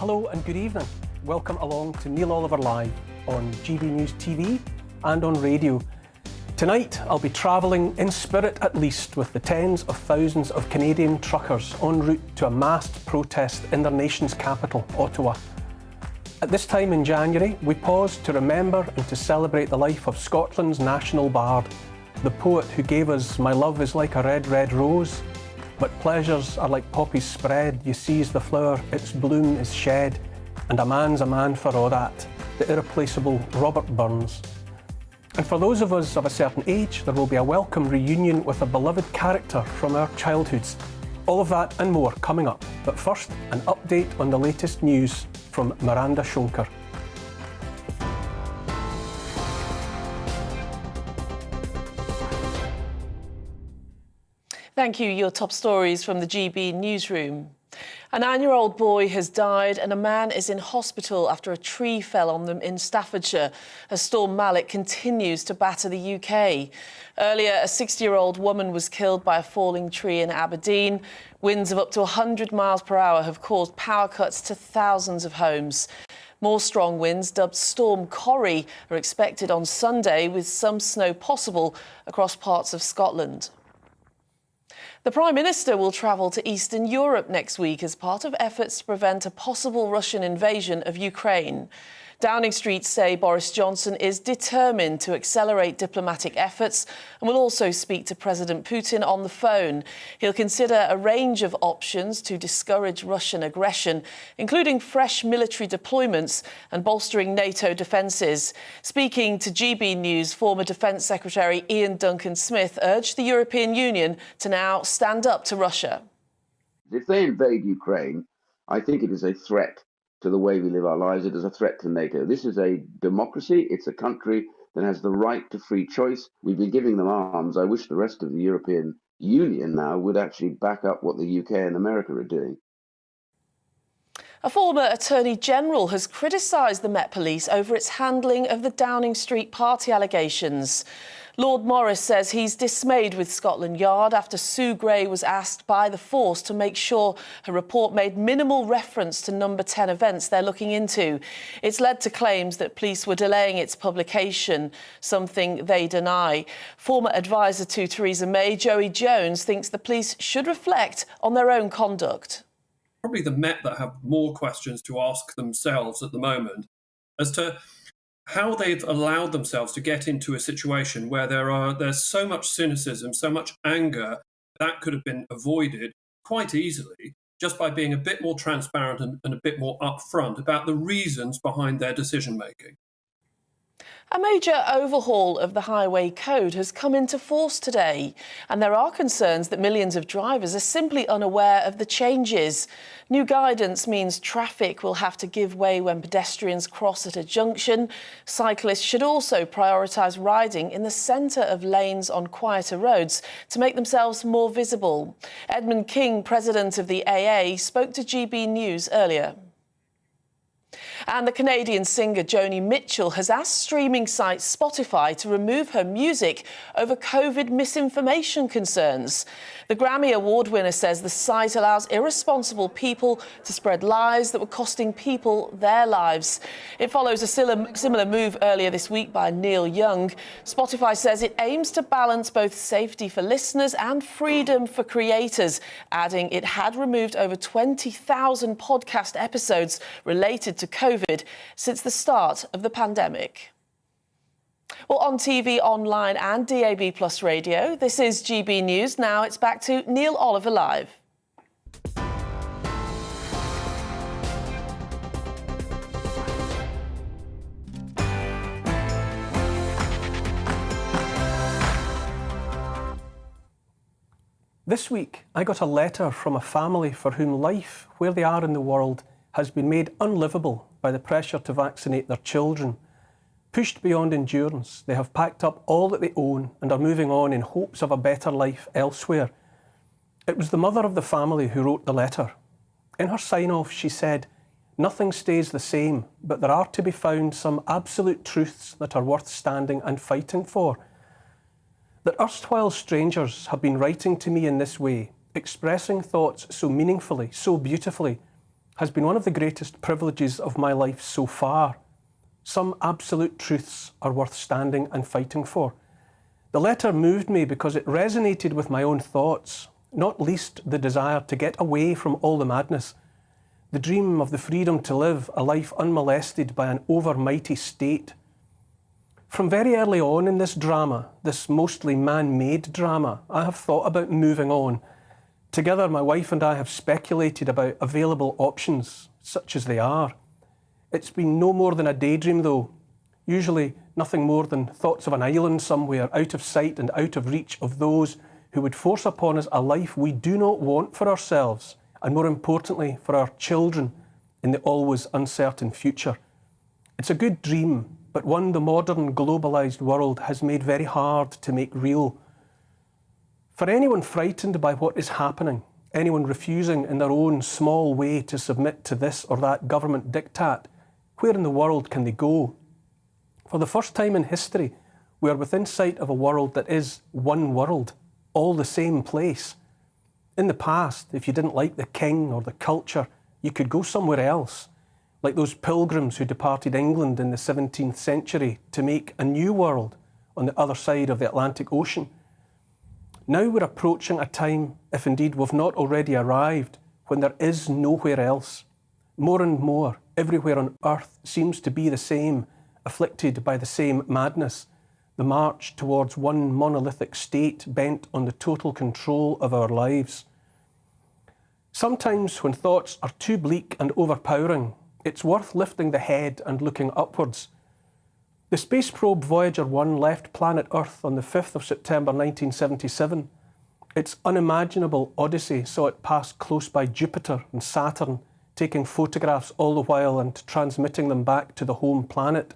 Hello and good evening. Welcome along to Neil Oliver Live on GBNews TV and on radio. Tonight I'll be travelling in spirit at least with the tens of thousands of Canadian truckers en route to a massed protest in their nation's capital, Ottawa. At this time in January, we pause to remember and to celebrate the life of Scotland's national bard, the poet who gave us "My love is like a red, red rose, but pleasures are like poppies spread, you seize the flower, its bloom is shed, and a man's a man for all that," the irreplaceable Robert Burns. And for those of us of a certain age, there will be a welcome reunion with a beloved character from our childhoods. All of that and more coming up, but first, an update on the latest news from Miranda Schonker. Thank you. Your top stories from the GB newsroom. A 9-year-old boy has died and a man is in hospital after a tree fell on them in Staffordshire as Storm Malik continues to batter the UK. Earlier, a 60-year-old woman was killed by a falling tree in Aberdeen. Winds of up to 100 miles per hour have caused power cuts to thousands of homes. More strong winds, dubbed Storm Corrie, are expected on Sunday, with some snow possible across parts of Scotland. The Prime Minister will travel to Eastern Europe next week as part of efforts to prevent a possible Russian invasion of Ukraine. Downing Street say Boris Johnson is determined to accelerate diplomatic efforts and will also speak to President Putin on the phone. He'll consider a range of options to discourage Russian aggression, including fresh military deployments and bolstering NATO defences. Speaking to GB News, former Defence Secretary Ian Duncan Smith urged the European Union to now stand up to Russia. If they invade Ukraine, I think it is a threat to the way we live our lives. It is a threat to NATO. This is a democracy. It's a country that has the right to free choice. We've been giving them arms. I wish the rest of the European Union now would actually back up what the UK and America are doing. A former Attorney General has criticised the Met Police over its handling of the Downing Street party allegations. Lord Morris says he's dismayed with Scotland Yard after Sue Gray was asked by the force to make sure her report made minimal reference to Number 10 events they're looking into. It's led to claims that police were delaying its publication, something they deny. Former advisor to Theresa May, Joey Jones, thinks the police should reflect on their own conduct. Probably the Met that have more questions to ask themselves at the moment as to how they've allowed themselves to get into a situation where there's so much cynicism, so much anger, that could have been avoided quite easily just by being a bit more transparent and a bit more upfront about the reasons behind their decision-making. A major overhaul of the highway code has come into force today, and there are concerns that millions of drivers are simply unaware of the changes. New guidance means traffic will have to give way when pedestrians cross at a junction. Cyclists should also prioritise riding in the centre of lanes on quieter roads to make themselves more visible. Edmund King, president of the AA, spoke to GB News earlier. And the Canadian singer Joni Mitchell has asked streaming site Spotify to remove her music over COVID misinformation concerns. The Grammy Award winner says the site allows irresponsible people to spread lies that were costing people their lives. It follows a similar move earlier this week by Neil Young. Spotify says it aims to balance both safety for listeners and freedom for creators, adding it had removed over 20,000 podcast episodes related to COVID since the start of the pandemic. Well, on TV, online and DAB+ radio, this is GB News. Now it's back to Neil Oliver Live. This week, I got a letter from a family for whom life, where they are in the world, has been made unlivable by the pressure to vaccinate their children. Pushed beyond endurance, they have packed up all that they own and are moving on in hopes of a better life elsewhere. It was the mother of the family who wrote the letter. In her sign-off, she said, "Nothing stays the same, but there are to be found some absolute truths that are worth standing and fighting for. That erstwhile strangers have been writing to me in this way, expressing thoughts so meaningfully, so beautifully, has been one of the greatest privileges of my life so far. Some absolute truths are worth standing and fighting for. The letter moved me because it resonated with my own thoughts, not least the desire to get away from all the madness, the dream of the freedom to live a life unmolested by an overmighty state. From very early on in this drama, this mostly man-made drama, I have thought about moving on. Together, my wife and I have speculated about available options, such as they are. It's been no more than a daydream, though. Usually nothing more than thoughts of an island somewhere, out of sight and out of reach of those who would force upon us a life we do not want for ourselves, and more importantly, for our children in the always uncertain future. It's a good dream, but one the modern globalised world has made very hard to make real. For anyone frightened by what is happening, anyone refusing in their own small way to submit to this or that government diktat, where in the world can they go? For the first time in history, we are within sight of a world that is one world, all the same place. In the past, if you didn't like the king or the culture, you could go somewhere else, like those pilgrims who departed England in the 17th century to make a new world on the other side of the Atlantic Ocean. Now we're approaching a time, if indeed we've not already arrived, when there is nowhere else. More and more, everywhere on earth seems to be the same, afflicted by the same madness, the march towards one monolithic state bent on the total control of our lives. Sometimes when thoughts are too bleak and overpowering, it's worth lifting the head and looking upwards. The space probe Voyager 1 left planet Earth on the 5th of September 1977. Its unimaginable odyssey saw it pass close by Jupiter and Saturn, taking photographs all the while and transmitting them back to the home planet.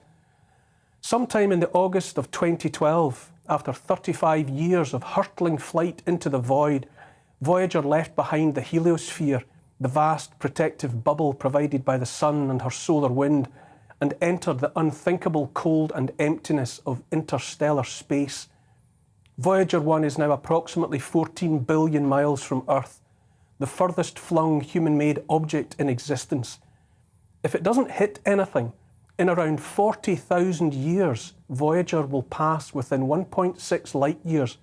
Sometime in the August of 2012, after 35 years of hurtling flight into the void, Voyager left behind the heliosphere, the vast protective bubble provided by the sun and her solar wind, and entered the unthinkable cold and emptiness of interstellar space. Voyager 1 is now approximately 14 billion miles from Earth, the furthest flung human-made object in existence. If it doesn't hit anything, in around 40,000 years, Voyager will pass within 1.6 light years,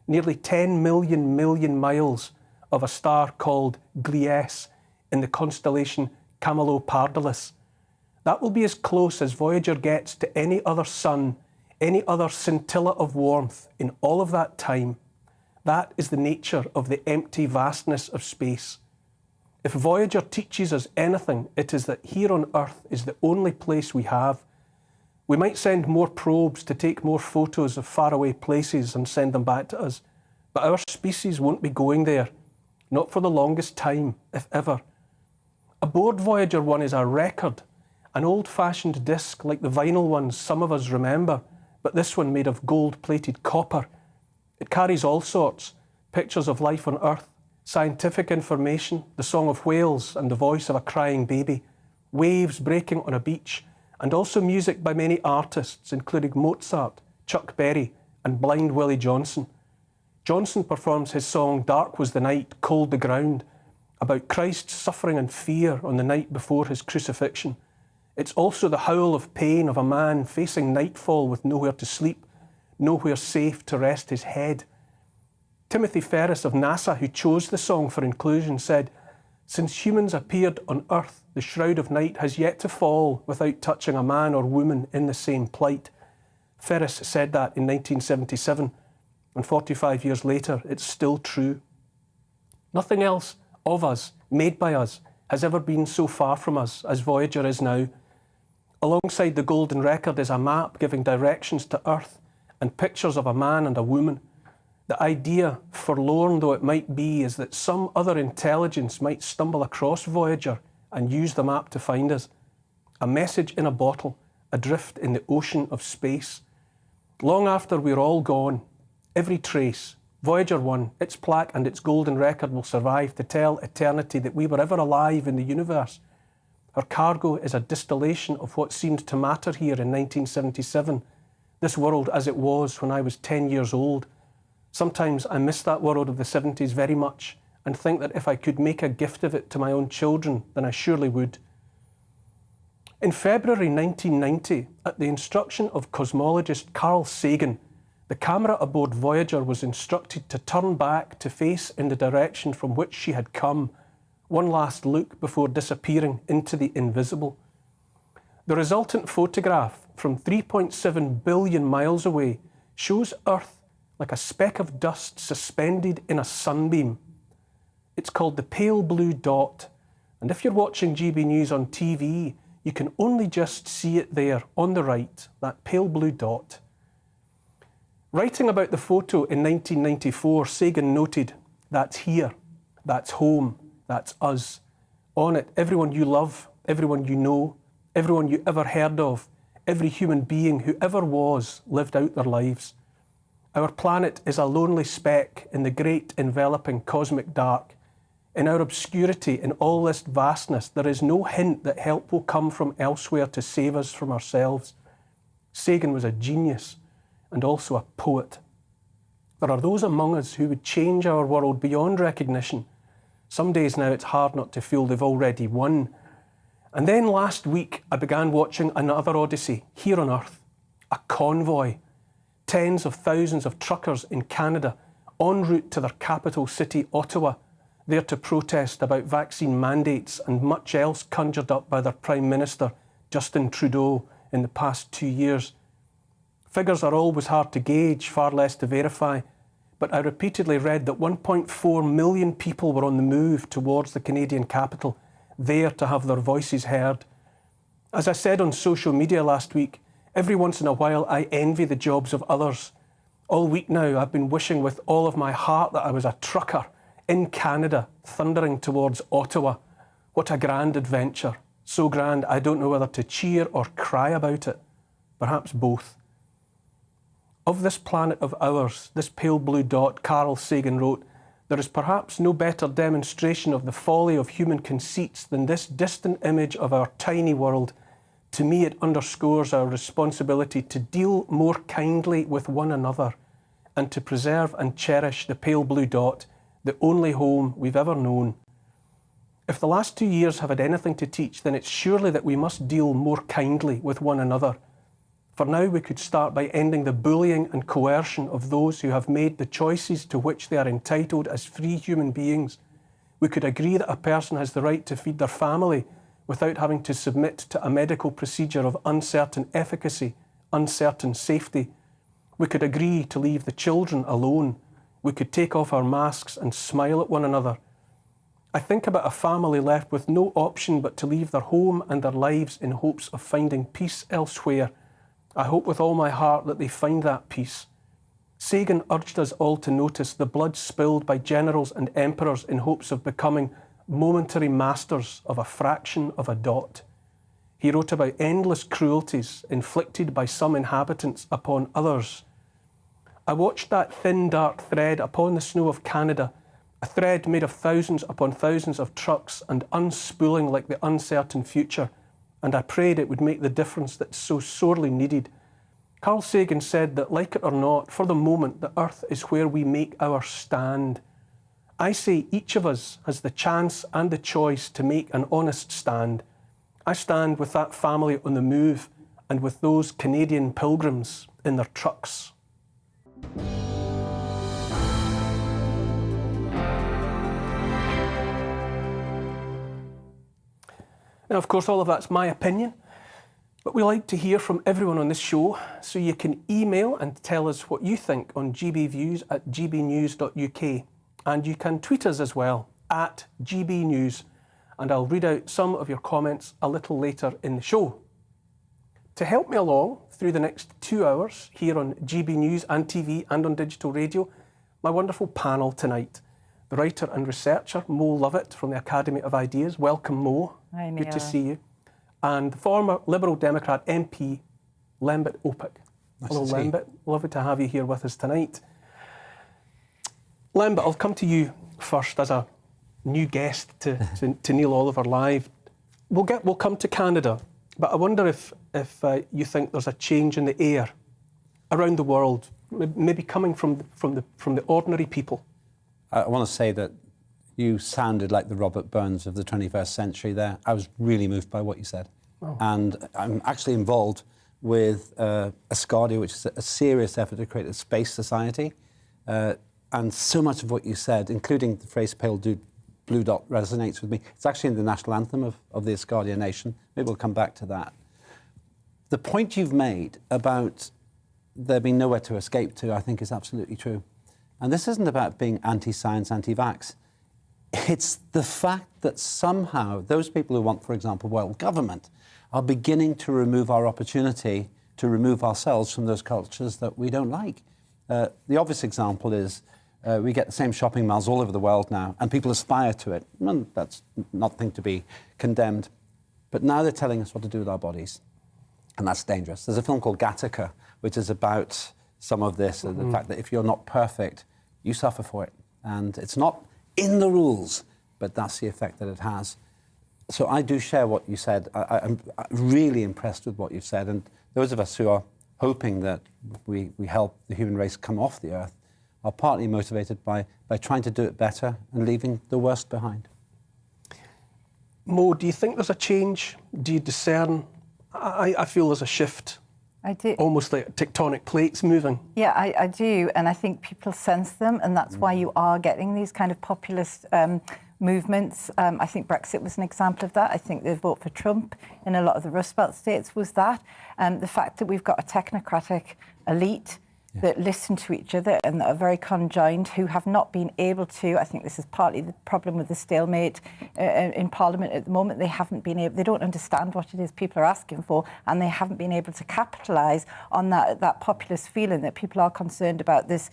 nearly 10 million miles, of a star called Gliese in the constellation Camelopardalis. That will be as close as Voyager gets to any other sun, any other scintilla of warmth in all of that time. That is the nature of the empty vastness of space. If Voyager teaches us anything, it is that here on Earth is the only place we have. We might send more probes to take more photos of faraway places and send them back to us, but our species won't be going there, not for the longest time, if ever. Aboard Voyager 1 is a record, an old-fashioned disc like the vinyl ones some of us remember, but this one made of gold-plated copper. It carries all sorts, pictures of life on Earth, scientific information, the song of whales and the voice of a crying baby, waves breaking on a beach, and also music by many artists, including Mozart, Chuck Berry, and Blind Willie Johnson. Johnson performs his song Dark Was the Night, Cold the Ground, about Christ's suffering and fear on the night before his crucifixion. It's also the howl of pain of a man facing nightfall with nowhere to sleep, nowhere safe to rest his head. Timothy Ferris of NASA, who chose the song for inclusion, said, "Since humans appeared on Earth, the shroud of night has yet to fall without touching a man or woman in the same plight." Ferris said that in 1977, and 45 years later, it's still true. Nothing else of us, made by us, has ever been so far from us as Voyager is now. Alongside the golden record is a map giving directions to Earth and pictures of a man and a woman. The idea, forlorn though it might be, is that some other intelligence might stumble across Voyager and use the map to find us. A message in a bottle, adrift in the ocean of space. Long after we're all gone, every trace, Voyager 1, its plaque and its golden record will survive to tell eternity that we were ever alive in the universe. Her cargo is a distillation of what seemed to matter here in 1977, this world as it was when I was 10 years old. Sometimes I miss that world of the 70s very much, and think that if I could make a gift of it to my own children, then I surely would. In February 1990, at the instruction of cosmologist Carl Sagan, the camera aboard Voyager was instructed to turn back to face in the direction from which she had come, one last look before disappearing into the invisible. The resultant photograph from 3.7 billion miles away shows Earth like a speck of dust suspended in a sunbeam. It's called the pale blue dot, and if you're watching GB News on TV, you can only just see it there on the right, that pale blue dot. Writing about the photo in 1994, Sagan noted, "That's here, that's home, that's us. On it, everyone you love, everyone you know, everyone you ever heard of, every human being who ever was lived out their lives. Our planet is a lonely speck in the great enveloping cosmic dark. In our obscurity, in all this vastness, there is no hint that help will come from elsewhere to save us from ourselves." Sagan was a genius and also a poet. There are those among us who would change our world beyond recognition. Some days now it's hard not to feel they've already won. And then last week I began watching another odyssey here on Earth, a convoy. Tens of thousands of truckers in Canada en route to their capital city, Ottawa, there to protest about vaccine mandates and much else conjured up by their Prime Minister, Justin Trudeau, in the past 2 years. Figures are always hard to gauge, far less to verify, but I repeatedly read that 1.4 million people were on the move towards the Canadian capital, there to have their voices heard. As I said on social media last week, every once in a while I envy the jobs of others. All week now I've been wishing with all of my heart that I was a trucker in Canada, thundering towards Ottawa. What a grand adventure. So grand, I don't know whether to cheer or cry about it. Perhaps both. Of this planet of ours, this pale blue dot, Carl Sagan wrote, "There is perhaps no better demonstration of the folly of human conceits than this distant image of our tiny world. To me, it underscores our responsibility to deal more kindly with one another and to preserve and cherish the pale blue dot, the only home we've ever known. If the last 2 years have had anything to teach, then it's surely that we must deal more kindly with one another. For now we could start by ending the bullying and coercion of those who have made the choices to which they are entitled as free human beings. We could agree that a person has the right to feed their family without having to submit to a medical procedure of uncertain efficacy, uncertain safety. We could agree to leave the children alone. We could take off our masks and smile at one another. I think about a family left with no option but to leave their home and their lives in hopes of finding peace elsewhere. I hope with all my heart that they find that peace. Sagan urged us all to notice the blood spilled by generals and emperors in hopes of becoming momentary masters of a fraction of a dot. He wrote about endless cruelties inflicted by some inhabitants upon others. I watched that thin dark thread upon the snow of Canada, a thread made of thousands upon thousands of trucks and unspooling like the uncertain future, and I prayed it would make the difference that's so sorely needed. Carl Sagan said that, like it or not, for the moment, the earth is where we make our stand. I say each of us has the chance and the choice to make an honest stand. I stand with that family on the move and with those Canadian pilgrims in their trucks. Now, of course, all of that's my opinion, but we like to hear from everyone on this show, so you can email and tell us what you think on gbviews@gbnews.uk, and you can tweet us as well, @GBNews, and I'll read out some of your comments a little later in the show. To help me along through the next 2 hours here on GB News and TV and on digital radio, my wonderful panel tonight. The writer and researcher, Mo Lovett from the Academy of Ideas. Welcome, Mo. Hi, Neil. Good to see you. And the former Liberal Democrat MP, Lembit Opik. Hello, Lembit. Lovely to have you here with us tonight. Lembit, I'll come to you first as a new guest to Neil Oliver Live. We'll come to Canada, but I wonder if you think there's a change in the air around the world, maybe coming from the ordinary people. I want to say that You sounded like the Robert Burns of the 21st century there. I was really moved by what you said. Oh. And I'm actually involved with Scotia, which is a serious effort to create a space society. And so much of what you said, including the phrase pale blue dot, resonates with me. It's actually in the national anthem of the Scotia nation. Maybe we'll come back to that. The point you've made about there being nowhere to escape to, I think, is absolutely true. And this isn't about being anti-science, anti-vax. It's the fact that somehow those people who want, for example, world government are beginning to remove our opportunity to remove ourselves from those cultures that we don't like. The obvious example is we get the same shopping malls all over the world now, and people aspire to it. And that's nothing to be condemned. But now they're telling us what to do with our bodies, and that's dangerous. There's a film called Gattaca, which is about some of this, the fact that if you're not perfect, you suffer for it. And it's not in the rules, but that's the effect that it has. So I do share what you said. I'm really impressed with what you've said. And those of us who are hoping that we help the human race come off the earth are partly motivated by trying to do it better and leaving the worst behind. Mo, do you think there's a change? Do you discern? I feel there's a shift. I do. Almost like tectonic plates moving. Yeah, I do. And I think people sense them. And that's why you are getting these kind of populist movements. I think Brexit was an example of that. I think the vote for Trump in a lot of the Rust Belt states was that. The fact that we've got a technocratic elite that listen to each other and that are very conjoined, who have not been able to, I think this is partly the problem with the stalemate in Parliament at the moment, they haven't been able, they don't understand what it is people are asking for, and they haven't been able to capitalise on that populist feeling that people are concerned about this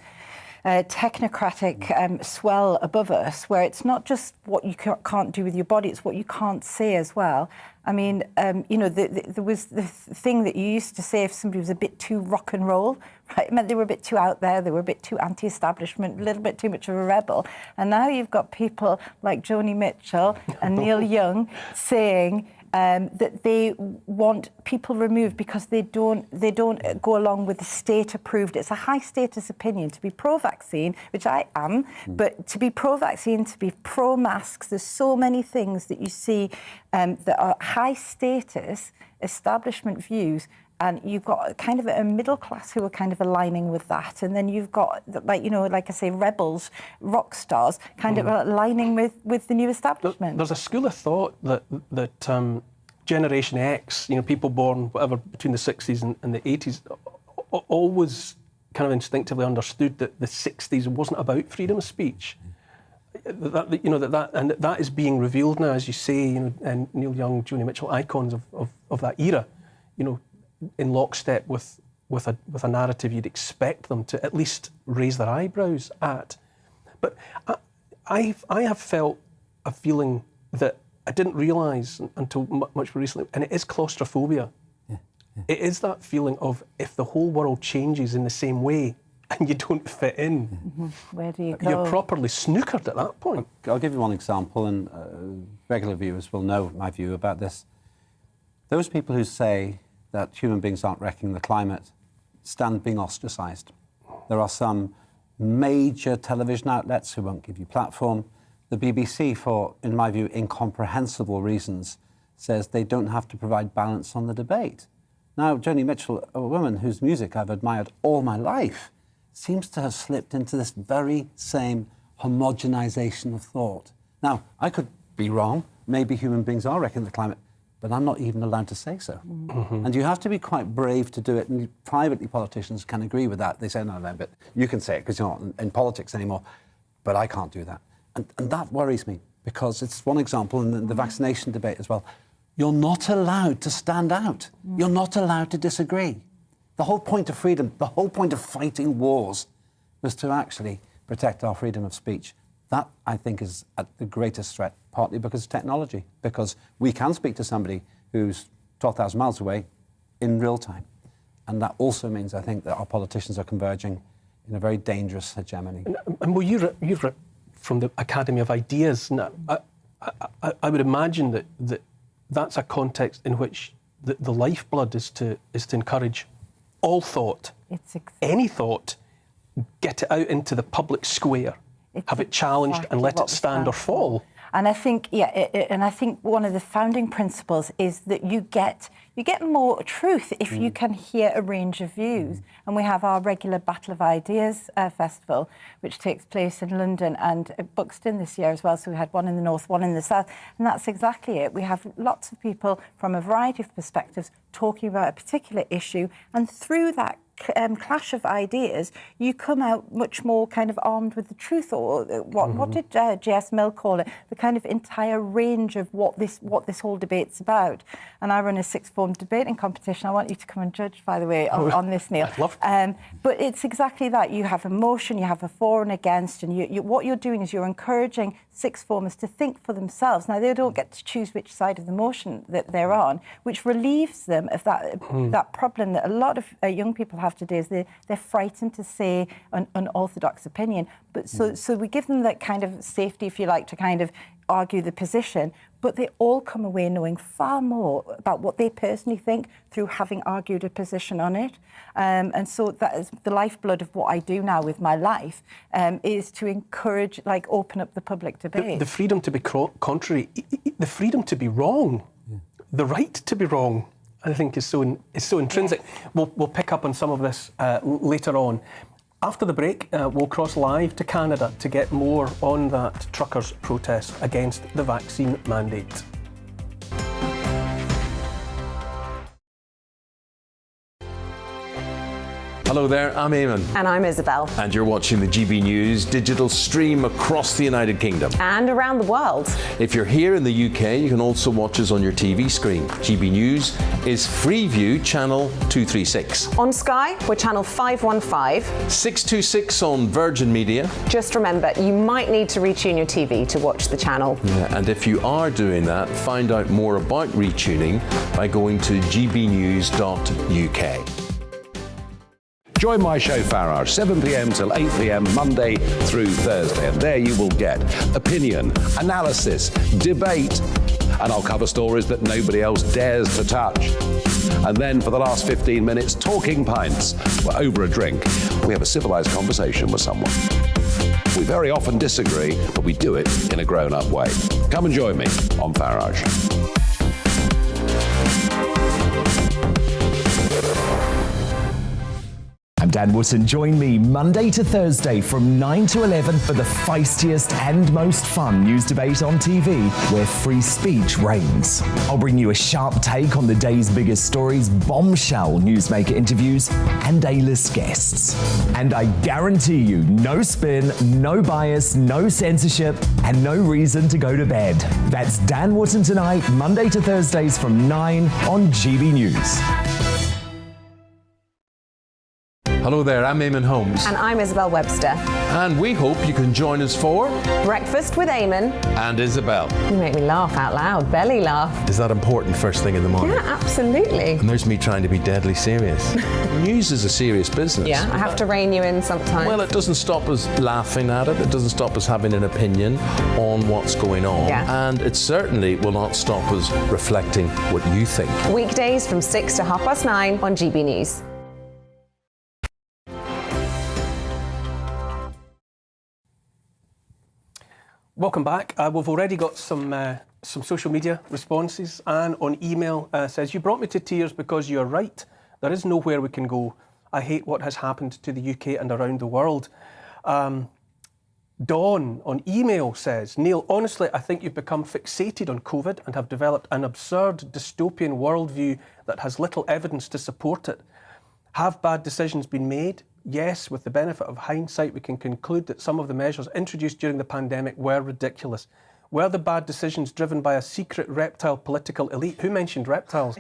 technocratic swell above us, where it's not just what you can't do with your body, it's what you can't say as well. I mean, you know, there was the thing that you used to say if somebody was a bit too rock and roll, right? It meant they were a bit too out there, they were a bit too anti-establishment, a little bit too much of a rebel. And now you've got people like Joni Mitchell and Neil Young saying that they want people removed because they don't go along with the state-approved. It's a high-status opinion to be pro-vaccine, which I am, but to be pro-vaccine, to be pro-masks, there's so many things that you see that are high-status establishment views, and you've got kind of a middle class who are kind of aligning with that. And then you've got, like, you know, like I say, rebels, rock stars, kind of aligning with the new establishment. There's a school of thought that Generation X, you know, people born, whatever, between the 60s and the 80s, always kind of instinctively understood that the 60s wasn't about freedom of speech. That is being revealed now, as you say, you know, and Neil Young, Joni Mitchell, icons of that era, you know, in lockstep with a narrative you'd expect them to at least raise their eyebrows at. But I have felt a feeling that I didn't realise until much more recently, and it is claustrophobia. Yeah. It is that feeling of if the whole world changes in the same way and you don't fit in, where do you go? You're properly snookered at that point. I'll give you one example, and regular viewers will know my view about this. Those people who say that human beings aren't wrecking the climate stand being ostracised. There are some major television outlets who won't give you platform. The BBC, for, in my view, incomprehensible reasons, says they don't have to provide balance on the debate. Now, Joni Mitchell, a woman whose music I've admired all my life, seems to have slipped into this very same homogenisation of thought. Now, I could be wrong. Maybe human beings are wrecking the climate, but I'm not even allowed to say so. And you have to be quite brave to do it, and privately politicians can agree with that. They say, no, but you can say it because you're not in politics anymore, but I can't do that. And that worries me, because it's one example in the vaccination debate as well. You're not allowed to stand out. You're not allowed to disagree. The whole point of freedom, the whole point of fighting wars was to actually protect our freedom of speech. That, I think, is at the greatest threat, partly because of technology, because we can speak to somebody who's 12,000 miles away in real time. And that also means, I think, that our politicians are converging in a very dangerous hegemony. And well, you've from the Academy of Ideas. Now, I would imagine that's a context in which the lifeblood is to encourage all thought, any thought, get it out into the public square. have it challenged and let it stand or fall. And I think, and I think one of the founding principles is that you get more truth if you can hear a range of views. And we have our regular Battle of Ideas festival, which takes place in London and Buxton this year as well. So we had one in the north, one in the south, and that's exactly it. We have lots of people from a variety of perspectives talking about a particular issue, and through that clash of ideas, you come out much more kind of armed with the truth, or what did J.S. Mill call it? The kind of entire range of what this whole debate's about. And I run a sixth form debating competition. I want you to come and judge, by the way, on this, Neil. I'd love to. But it's exactly that. You have a motion, you have a for and against, and what you're doing is you're encouraging sixth formers to think for themselves. Now, they don't get to choose which side of the motion that they're on, which relieves them of that problem that a lot of young people have today, is they're frightened to say an unorthodox opinion. But so we give them that kind of safety, if you like, to kind of argue the position, but they all come away knowing far more about what they personally think through having argued a position on it. And so that is the lifeblood of what I do now with my life, is to encourage, open up the public debate. The freedom to be contrary, the freedom to be wrong, the right to be wrong, I think is so intrinsic. Yes. We'll pick up on some of this later on. After the break, we'll cross live to Canada to get more on that truckers' protest against the vaccine mandate. Hello there, I'm Eamon. And I'm Isabel. And you're watching the GB News digital stream across the United Kingdom. And around the world. If you're here in the UK, you can also watch us on your TV screen. GB News is Freeview channel 236. On Sky, we're channel 515. 626 on Virgin Media. Just remember, you might need to retune your TV to watch the channel. Yeah, and if you are doing that, find out more about retuning by going to gbnews.uk. Join my show Farage, 7 p.m. till 8 p.m. Monday through Thursday. And there you will get opinion, analysis, debate, and I'll cover stories that nobody else dares to touch. And then for the last 15 minutes, talking pints. We're over a drink. We have a civilized conversation with someone. We very often disagree, but we do it in a grown-up way. Come and join me on Farage. I'm Dan Wootton. Join me Monday to Thursday from 9 to 11 for the feistiest and most fun news debate on TV, where free speech reigns. I'll bring you a sharp take on the day's biggest stories, bombshell newsmaker interviews, and A-list guests. And I guarantee you, no spin, no bias, no censorship, and no reason to go to bed. That's Dan Wootton Tonight, Monday to Thursdays from 9 on GB News. Hello there, I'm Eamon Holmes. And I'm Isabel Webster. And we hope you can join us for Breakfast with Eamon and Isabel. You make me laugh out loud, belly laugh. Is that important first thing in the morning? Yeah, absolutely. And there's me trying to be deadly serious. News is a serious business. Yeah, I have to rein you in sometimes. Well, it doesn't stop us laughing at it. It doesn't stop us having an opinion on what's going on. Yeah. And it certainly will not stop us reflecting what you think. Weekdays from 6 to 9:30 on GB News. Welcome back. We've already got some social media responses. Anne on email says, "You brought me to tears because you're right. There is nowhere we can go. I hate what has happened to the UK and around the world." Dawn on email says, "Neil, honestly, I think you've become fixated on COVID and have developed an absurd dystopian worldview that has little evidence to support it. Have bad decisions been made? Yes, with the benefit of hindsight, we can conclude that some of the measures introduced during the pandemic were ridiculous. Were the bad decisions driven by a secret reptile political elite?" Who mentioned reptiles?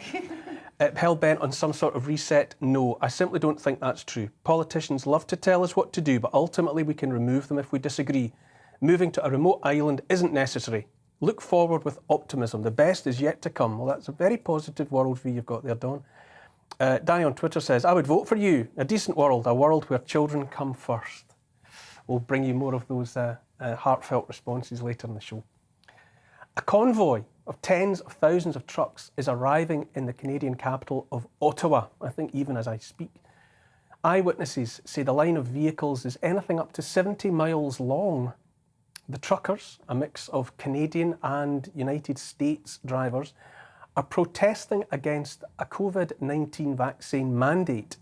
"Hell-bent on some sort of reset? No, I simply don't think that's true. Politicians love to tell us what to do, but ultimately we can remove them if we disagree. Moving to a remote island isn't necessary. Look forward with optimism. The best is yet to come." Well, that's a very positive worldview you've got there, Dawn. Danny on Twitter says, "I would vote for you. A decent world, a world where children come first." We'll bring you more of those heartfelt responses later in the show. A convoy of tens of thousands of trucks is arriving in the Canadian capital of Ottawa, I think even as I speak. Eyewitnesses say the line of vehicles is anything up to 70 miles long. the truckers, a mix of Canadian and United States drivers, are protesting against a COVID-19 vaccine mandate.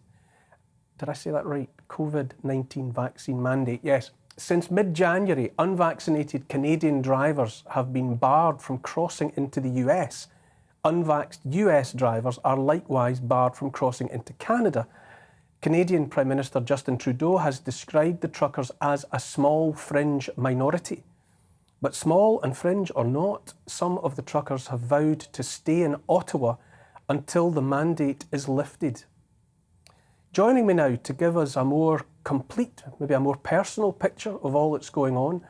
Did I say that right? COVID-19 vaccine mandate, yes. Since mid-January, unvaccinated Canadian drivers have been barred from crossing into the US. Unvaxxed US drivers are likewise barred from crossing into Canada. Canadian Prime Minister Justin Trudeau has described the truckers as a small fringe minority. But small and fringe or not, some of the truckers have vowed to stay in Ottawa until the mandate is lifted. Joining me now to give us a more complete, maybe a more personal picture of all that's going on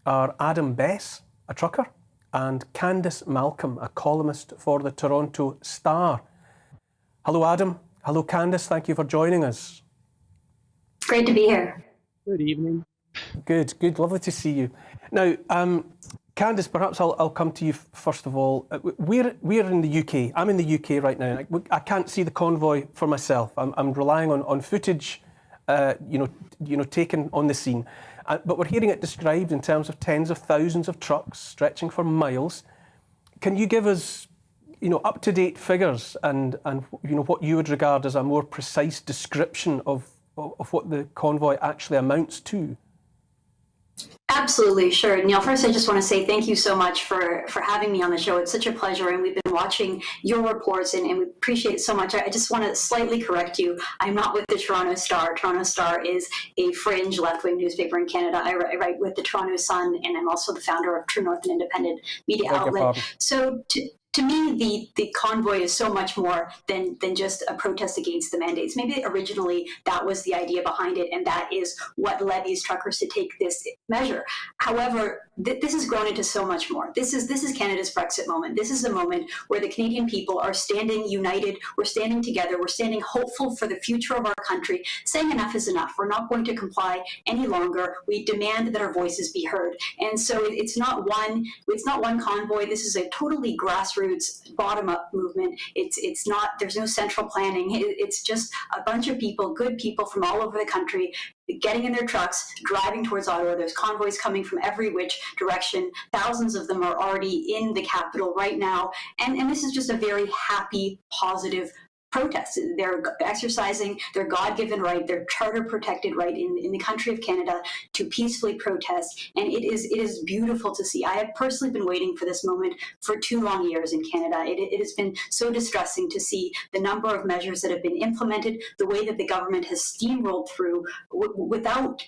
are Adam Bess, a trucker, and Candice Malcolm, a columnist for the Toronto Star. Hello, Adam. Hello, Candice. Thank you for joining us. It's great to be here. Good evening. Good. Lovely to see you. Now, Candice, perhaps I'll come to you first of all. We're in the UK. I'm in the UK right now. I can't see the convoy for myself. I'm relying on footage, taken on the scene. But we're hearing it described in terms of tens of thousands of trucks stretching for miles. Can you give us, up-to-date figures and what you would regard as a more precise description of what the convoy actually amounts to? Absolutely, sure. Neil, first I just want to say thank you so much for having me on the show. It's such a pleasure, and we've been watching your reports, and we appreciate it so much. I just want to slightly correct you. I'm not with the Toronto Star. Toronto Star is a fringe left-wing newspaper in Canada. I write with the Toronto Sun, and I'm also the founder of True North, an independent media outlet. So to me, the convoy is so much more than just a protest against the mandates. Maybe originally that was the idea behind it, and that is what led these truckers to take this measure. However, this has grown into so much more. This is Canada's Brexit moment. This is the moment where the Canadian people are standing united. We're standing together. We're standing hopeful for the future of our country, saying enough is enough. We're not going to comply any longer. We demand that our voices be heard. And so it's not one convoy. This is a totally grassroots, bottom-up movement. It's not, there's no central planning. It's just a bunch of people, good people from all over the country, getting in their trucks, driving towards Ottawa. There's convoys coming from every which direction. Thousands of them are already in the capital right now. And this is just a very happy, positive protest. They're exercising their God-given right, their charter-protected right in the country of Canada to peacefully protest. And it is beautiful to see. I have personally been waiting for this moment for 2 long years in Canada. It has been so distressing to see the number of measures that have been implemented, the way that the government has steamrolled through without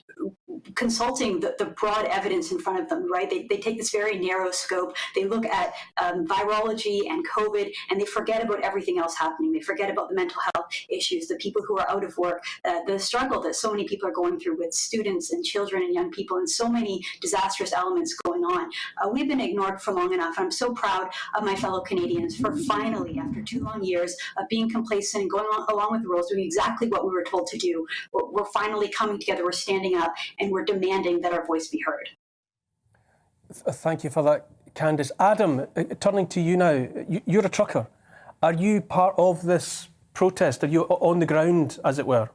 consulting the broad evidence in front of them, right? They take this very narrow scope. They look at virology and COVID, and they forget about everything else happening. They forget about the mental health issues, the people who are out of work, the struggle that so many people are going through with students and children and young people, and so many disastrous elements going on. We've been ignored for long enough, and I'm so proud of my fellow Canadians for finally, after 2 long years of being complacent and going along with the rules, doing exactly what we were told to do. We're finally coming together, we're standing up, and we're demanding that our voice be heard. Thank you for that, Candice. Adam, turning to you now, you're a trucker. Are you part of this protest? Are you on the ground, as it were?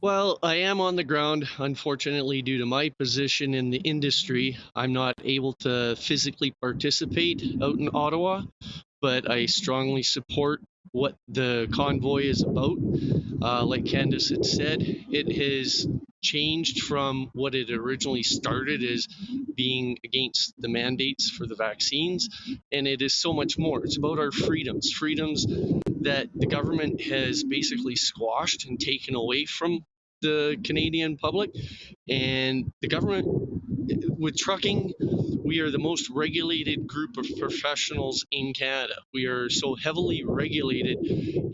Well, I am on the ground. Unfortunately, due to my position in the industry, I'm not able to physically participate out in Ottawa, but I strongly support what the convoy is about. Like Candice had said, it has changed from what it originally started as being against the mandates for the vaccines, and it is so much more. It's about our freedoms that the government has basically squashed and taken away from the Canadian public. And the government, with trucking, we are the most regulated group of professionals in Canada. We are so heavily regulated,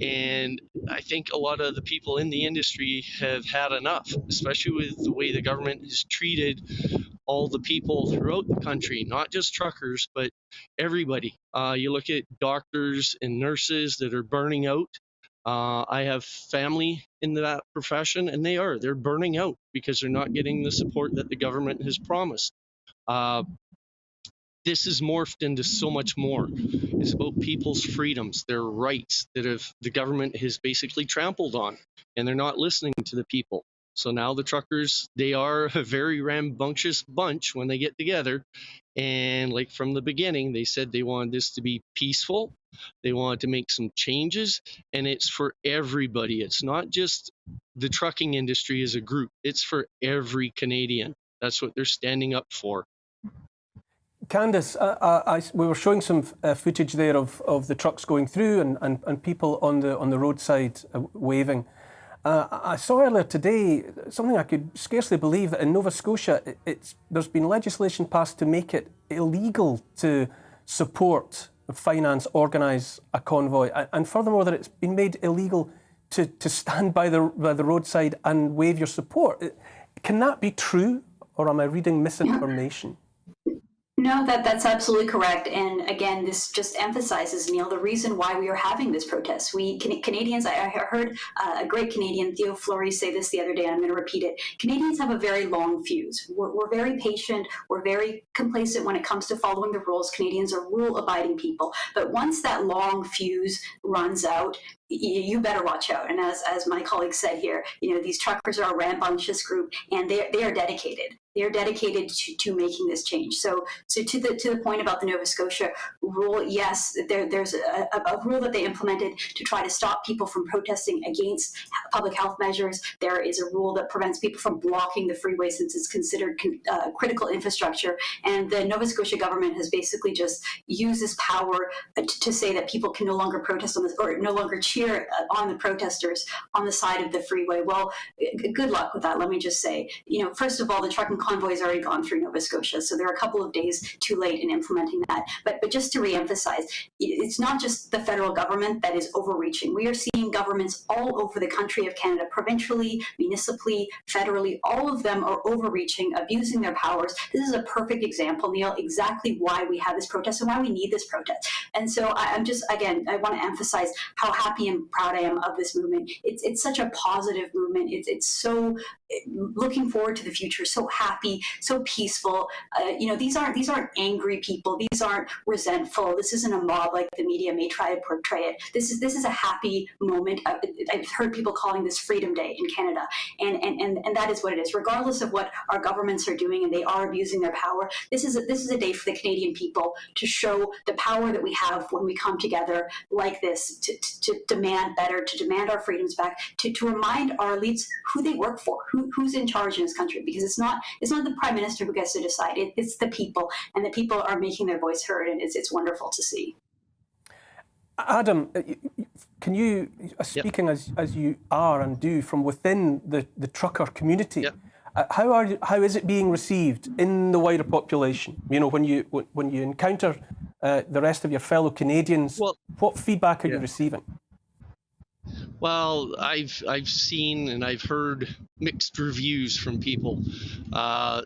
and I think a lot of the people in the industry have had enough, especially with the way the government has treated all the people throughout the country, not just truckers, but everybody. You look at doctors and nurses that are burning out. I have family in that profession, and they're burning out because they're not getting the support that the government has promised. This has morphed into so much more. It's about people's freedoms, their rights that the government has basically trampled on, and they're not listening to the people. So now the truckers, they are a very rambunctious bunch when they get together. And like from the beginning, they said they wanted this to be peaceful. They wanted to make some changes, and it's for everybody. It's not just the trucking industry as a group. It's for every Canadian. That's what they're standing up for. Candice, we were showing some footage there of the trucks going through and people on the roadside waving. I saw earlier today something I could scarcely believe, that in Nova Scotia there's been legislation passed to make it illegal to support, finance, organise a convoy, and furthermore that it's been made illegal to stand by the roadside and wave your support. Can that be true, or am I reading misinformation? No, that's absolutely correct. And again, this just emphasizes, Neil, the reason why we are having this protest. We Canadians, I heard a great Canadian, Theo Fleury, say this the other day, and I'm going to repeat it. Canadians have a very long fuse. We're very patient. We're very complacent when it comes to following the rules. Canadians are rule-abiding people. But once that long fuse runs out, you better watch out. And as my colleague said here, these truckers are a rambunctious group, and they are dedicated. They are dedicated to making this change. So to the point about the Nova Scotia rule, yes, there's a rule that they implemented to try to stop people from protesting against public health measures. There is a rule that prevents people from blocking the freeway since it's considered critical infrastructure. And the Nova Scotia government has basically just used this power to say that people can no longer protest on this, or no longer cheer on the protesters on the side of the freeway. Well, good luck with that. Let me just say, first of all, the trucking convoy's already gone through Nova Scotia, so they're a couple of days too late in implementing that. But just to reemphasize, it's not just the federal government that is overreaching. We are seeing governments all over the country of Canada, provincially, municipally, federally, all of them are overreaching, abusing their powers. This is a perfect example, Neil, exactly why we have this protest and why we need this protest. And so I'm just, again, I want to emphasize how happy and proud I am of this movement. It's such a positive movement. It's so looking forward to the future, so happy, so peaceful. These aren't angry people. These aren't resentful. This isn't a mob like the media may try to portray it. This is a happy moment. I've heard people calling this Freedom Day in Canada, and that is what it is. Regardless of what our governments are doing, and they are abusing their power, this is a day for the Canadian people to show the power that we have when we come together like this to demand better, to demand our freedoms back, to remind our elites who they work for, who's in charge in this country, because it's not the Prime Minister who gets to decide. It's the people, and the people are making their voice heard, and it's wonderful to see. Adam, can you, speaking as you are and do from within the trucker community, how is it being received in the wider population? When you encounter the rest of your fellow Canadians, what feedback are you receiving? Well, I've seen and I've heard mixed reviews from people.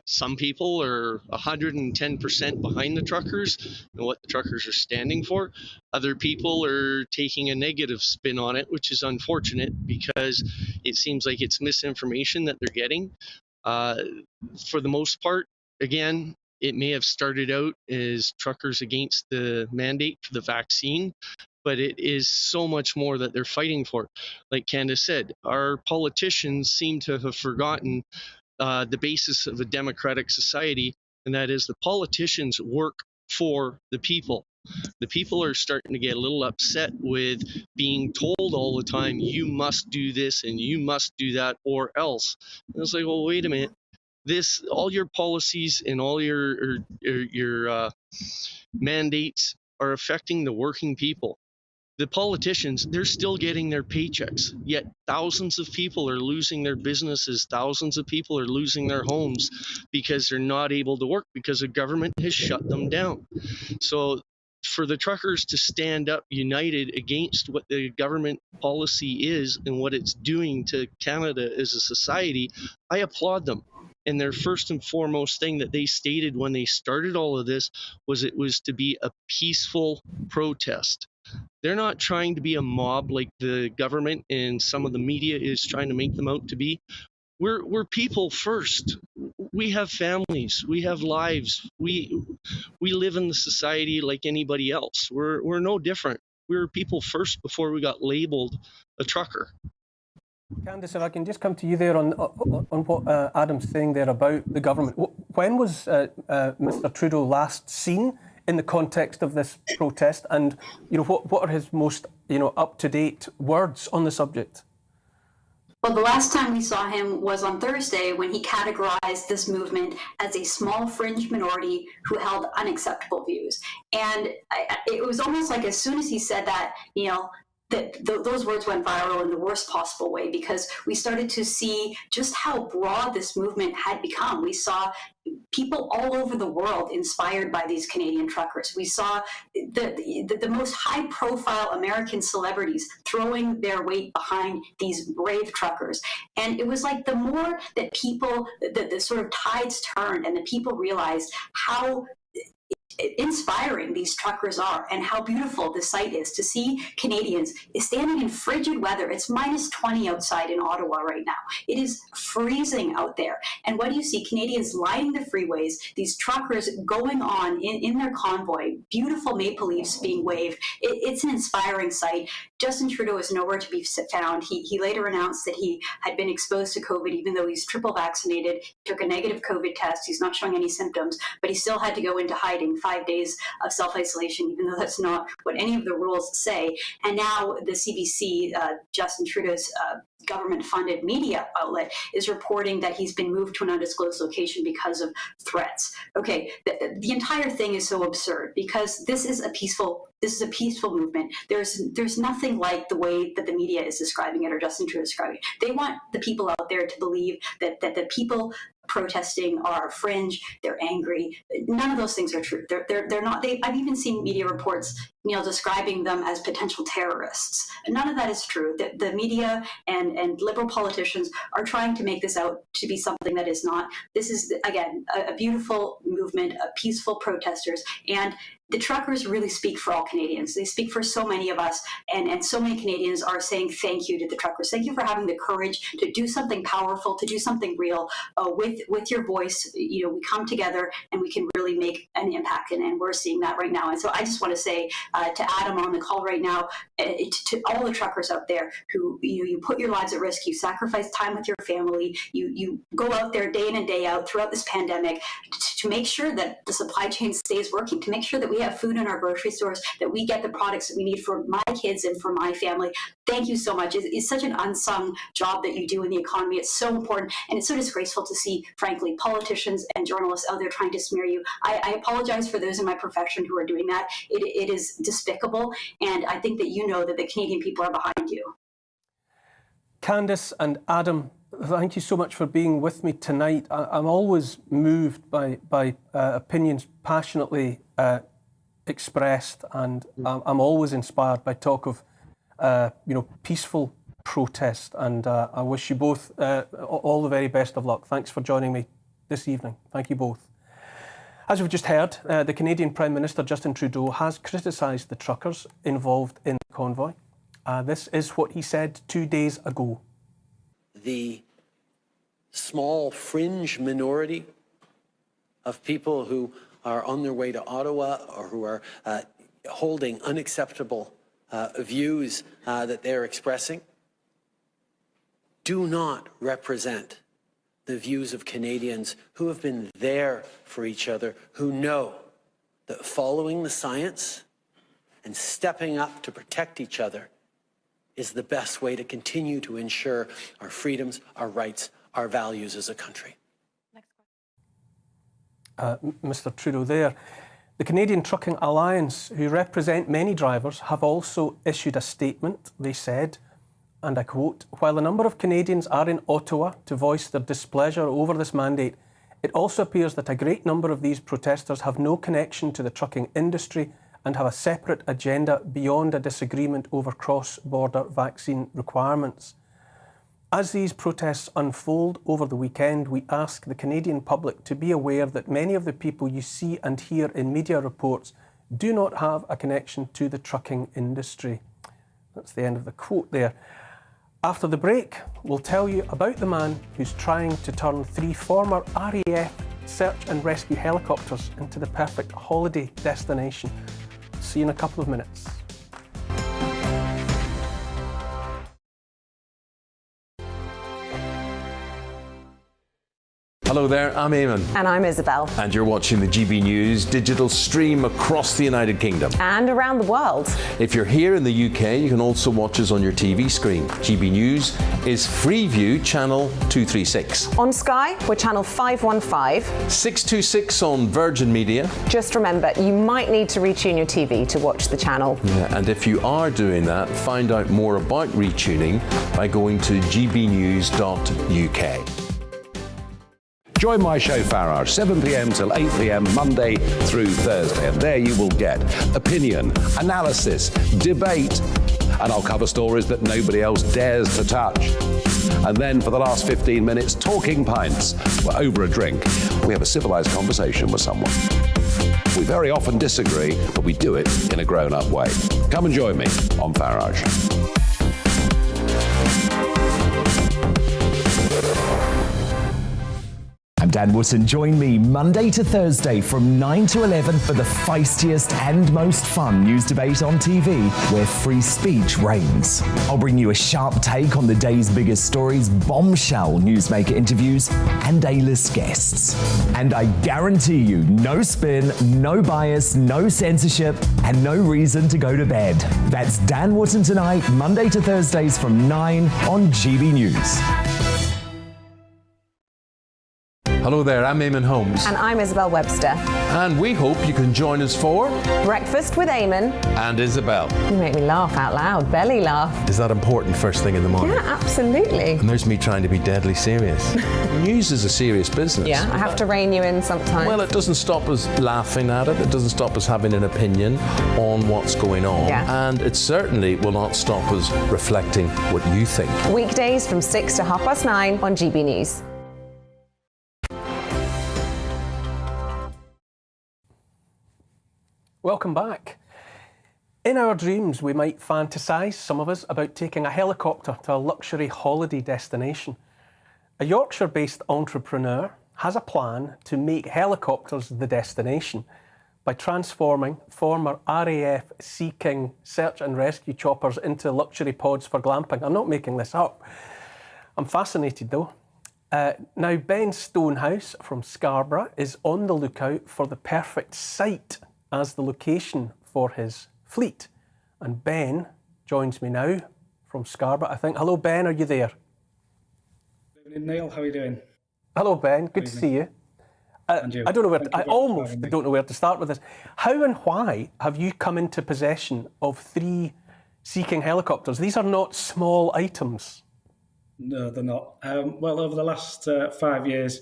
Some people are 110% behind the truckers and what the truckers are standing for. Other people are taking a negative spin on it, which is unfortunate because it seems like it's misinformation that they're getting. For the most part, again, it may have started out as truckers against the mandate for the vaccine, but it is so much more that they're fighting for. Like Candace said, our politicians seem to have forgotten the basis of a democratic society, and that is the politicians work for the people. The people are starting to get a little upset with being told all the time, you must do this and you must do that or else. And it's like, well, wait a minute. All your policies and all your mandates are affecting the working people. The politicians, they're still getting their paychecks, yet thousands of people are losing their businesses, thousands of people are losing their homes because they're not able to work because the government has shut them down. So for the truckers to stand up united against what the government policy is and what it's doing to Canada as a society, I applaud them. And their first and foremost thing that they stated when they started all of this was it was to be a peaceful protest. They're not trying to be a mob like the government and some of the media is trying to make them out to be. We're people first. We have families. We have lives. We live in the society like anybody else. We're no different. We were people first before we got labeled a trucker. Candice, if I can just come to you there on what Adam's saying there about the government. When was Mr. Trudeau last seen in the context of this protest, and what are his most up-to-date words on the subject? Well, the last time we saw him was on Thursday when he categorized this movement as a small fringe minority who held unacceptable views. And it was almost like as soon as he said that, those words went viral in the worst possible way, because we started to see just how broad this movement had become. We saw people all over the world inspired by these Canadian truckers. We saw the most high-profile American celebrities throwing their weight behind these brave truckers. And it was like the more that people, the sort of tides turned and the people realized how inspiring these truckers are and how beautiful this site is, to see Canadians standing in frigid weather. It's minus 20 outside in Ottawa right now. It is freezing out there. And what do you see? Canadians lining the freeways, these truckers going on in their convoy, beautiful maple leaves being waved. It's an inspiring sight. Justin Trudeau is nowhere to be found. He later announced that he had been exposed to COVID, even though he's triple vaccinated, took a negative COVID test. He's not showing any symptoms, but he still had to go into hiding, 5 days of self-isolation, even though that's not what any of the rules say. And now the CBC, Justin Trudeau's government-funded media outlet, is reporting that he's been moved to an undisclosed location because of threats. Okay, the entire thing is so absurd, because this is a peaceful movement. There's nothing like the way that the media is describing it, or Justin Trudeau is describing it. They want the people out there to believe that the people protesting are fringe, they're angry. None of those things are true. They're not. I've even seen media reports, describing them as potential terrorists. None of that is true. The media and liberal politicians are trying to make this out to be something that is not. This is, again, a beautiful movement of peaceful protesters, and the truckers really speak for all Canadians. They speak for so many of us, and so many Canadians are saying thank you to the truckers. Thank you for having the courage to do something powerful, to do something real. With your voice, we come together and we can really make an impact, and we're seeing that right now. And so I just want to say to Adam on the call right now, to all the truckers out there who you put your lives at risk, you sacrifice time with your family, you go out there day in and day out throughout this pandemic to make sure that the supply chain stays working, to make sure that we have food in our grocery stores, that we get the products that we need for my kids and for my family. Thank you so much. It's such an unsung job that you do in the economy. It's so important, and it's so disgraceful to see, frankly, politicians and journalists out there trying to smear you. I apologize for those in my profession who are doing that. It is despicable, and I think that that the Canadian people are behind you. Candice and Adam, thank you so much for being with me tonight. I'm always moved by opinions passionately expressed, and I'm always inspired by talk of peaceful protest, and I wish you both all the very best of luck. Thanks for joining me this evening. Thank you both. As we've just heard, the Canadian Prime Minister Justin Trudeau has criticised the truckers involved in the convoy. This is what he said 2 days ago. The small fringe minority of people who are on their way to Ottawa, or who are holding unacceptable views that they're expressing, do not represent the views of Canadians who have been there for each other, who know that following the science and stepping up to protect each other is the best way to continue to ensure our freedoms, our rights, our values as a country. Mr. Trudeau there. The Canadian Trucking Alliance, who represent many drivers, have also issued a statement. They said, and I quote, "While a number of Canadians are in Ottawa to voice their displeasure over this mandate, it also appears that a great number of these protesters have no connection to the trucking industry and have a separate agenda beyond a disagreement over cross-border vaccine requirements. As these protests unfold over the weekend, we ask the Canadian public to be aware that many of the people you see and hear in media reports do not have a connection to the trucking industry." That's the end of the quote there. After the break, we'll tell you about the man who's trying to turn 3 former RAF search and rescue helicopters into the perfect holiday destination. See you in a couple of minutes. Hello there, I'm Eamon. And I'm Isabel. And you're watching the GB News digital stream across the United Kingdom. And around the world. If you're here in the UK, you can also watch us on your TV screen. GB News is Freeview channel 236. On Sky, we're channel 515. 626 on Virgin Media. Just remember, you might need to retune your TV to watch the channel. Yeah, and if you are doing that, find out more about retuning by going to gbnews.uk. Join my show Farage, 7 p.m. till 8 p.m. Monday through Thursday, and there you will get opinion, analysis, debate, and I'll cover stories that nobody else dares to touch. And then for the last 15 minutes, talking pints. We're over a drink. We have a civilized conversation with someone. We very often disagree, but we do it in a grown-up way. Come and join me on Farage. I'm Dan Wootton. Join me Monday to Thursday from 9 to 11 for the feistiest and most fun news debate on TV, where free speech reigns. I'll bring you a sharp take on the day's biggest stories, bombshell newsmaker interviews, and A-list guests. And I guarantee you, no spin, no bias, no censorship, and no reason to go to bed. That's Dan Wootton tonight, Monday to Thursdays from 9 on GB News. Hello there, I'm Eamon Holmes. And I'm Isabel Webster. And we hope you can join us for Breakfast with Eamon. And Isabel. You make me laugh out loud, belly laugh. Is that important first thing in the morning? Yeah, absolutely. And there's me trying to be deadly serious. News is a serious business. Yeah, I have to rein you in sometimes. Well, it doesn't stop us laughing at it. It doesn't stop us having an opinion on what's going on. Yeah. And it certainly will not stop us reflecting what you think. Weekdays from 6 to 9:30 on GB News. Welcome back. In our dreams, we might fantasise, some of us, about taking a helicopter to a luxury holiday destination. A Yorkshire-based entrepreneur has a plan to make helicopters the destination by transforming former RAF Sea King search and rescue choppers into luxury pods for glamping. I'm not making this up. I'm fascinated though. Now, Ben Stonehouse from Scarborough is on the lookout for the perfect site as the location for his fleet. And Ben joins me now from Scarborough, I think. Hello, Ben, are you there? Good evening, Neil. How are you doing? Hello, Ben. Good to see you. And you. I don't know where I almost don't know where to start with this. How and why have you come into possession of 3 Sea King helicopters? These are not small items. No, they're not. Well, over the last 5 years,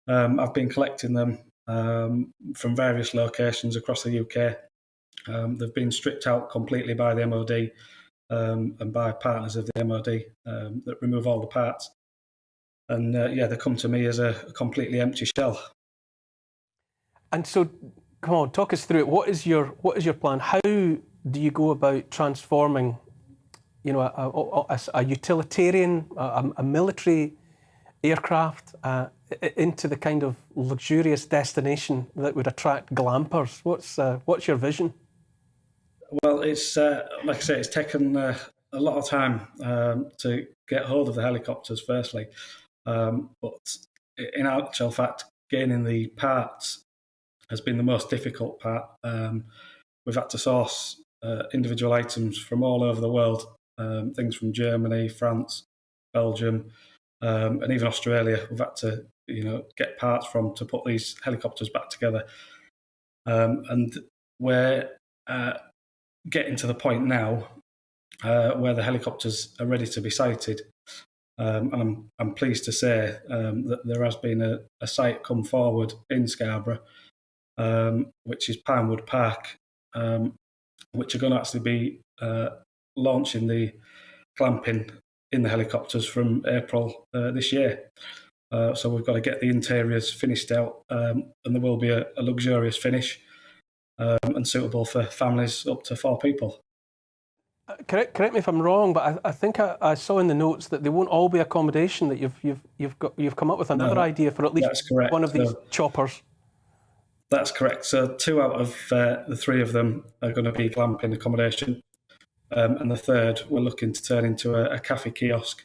I've been collecting them from various locations across the UK. They've been stripped out completely by the MOD and by partners of the MOD that remove all the parts. And they come to me as a completely empty shell. And so, come on, talk us through it. What is your plan? How do you go about transforming, you know, a utilitarian, a military aircraft into the kind of luxurious destination that would attract glampers? What's your vision? Well, it's like I say, it's taken a lot of time to get hold of the helicopters, firstly. But in actual fact, gaining the parts has been the most difficult part. We've had to source individual items from all over the world, things from Germany, France, Belgium, and even Australia. We've had to, get parts from to put these helicopters back together. And we're getting to the point now where the helicopters are ready to be sighted. And I'm pleased to say that there has been a site come forward in Scarborough, which is Pinewood Park, which are going to actually be launching the clamping in the helicopters from April this year. So we've got to get the interiors finished out, and there will be a luxurious finish and suitable for families up to 4 people. Correct me if I'm wrong, but I think I saw in the notes that they won't all be accommodation. That you've come up with another idea for at least one of these choppers. That's correct. So 2 out of the 3 of them are going to be glamping accommodation, and the 3rd we're looking to turn into a cafe kiosk.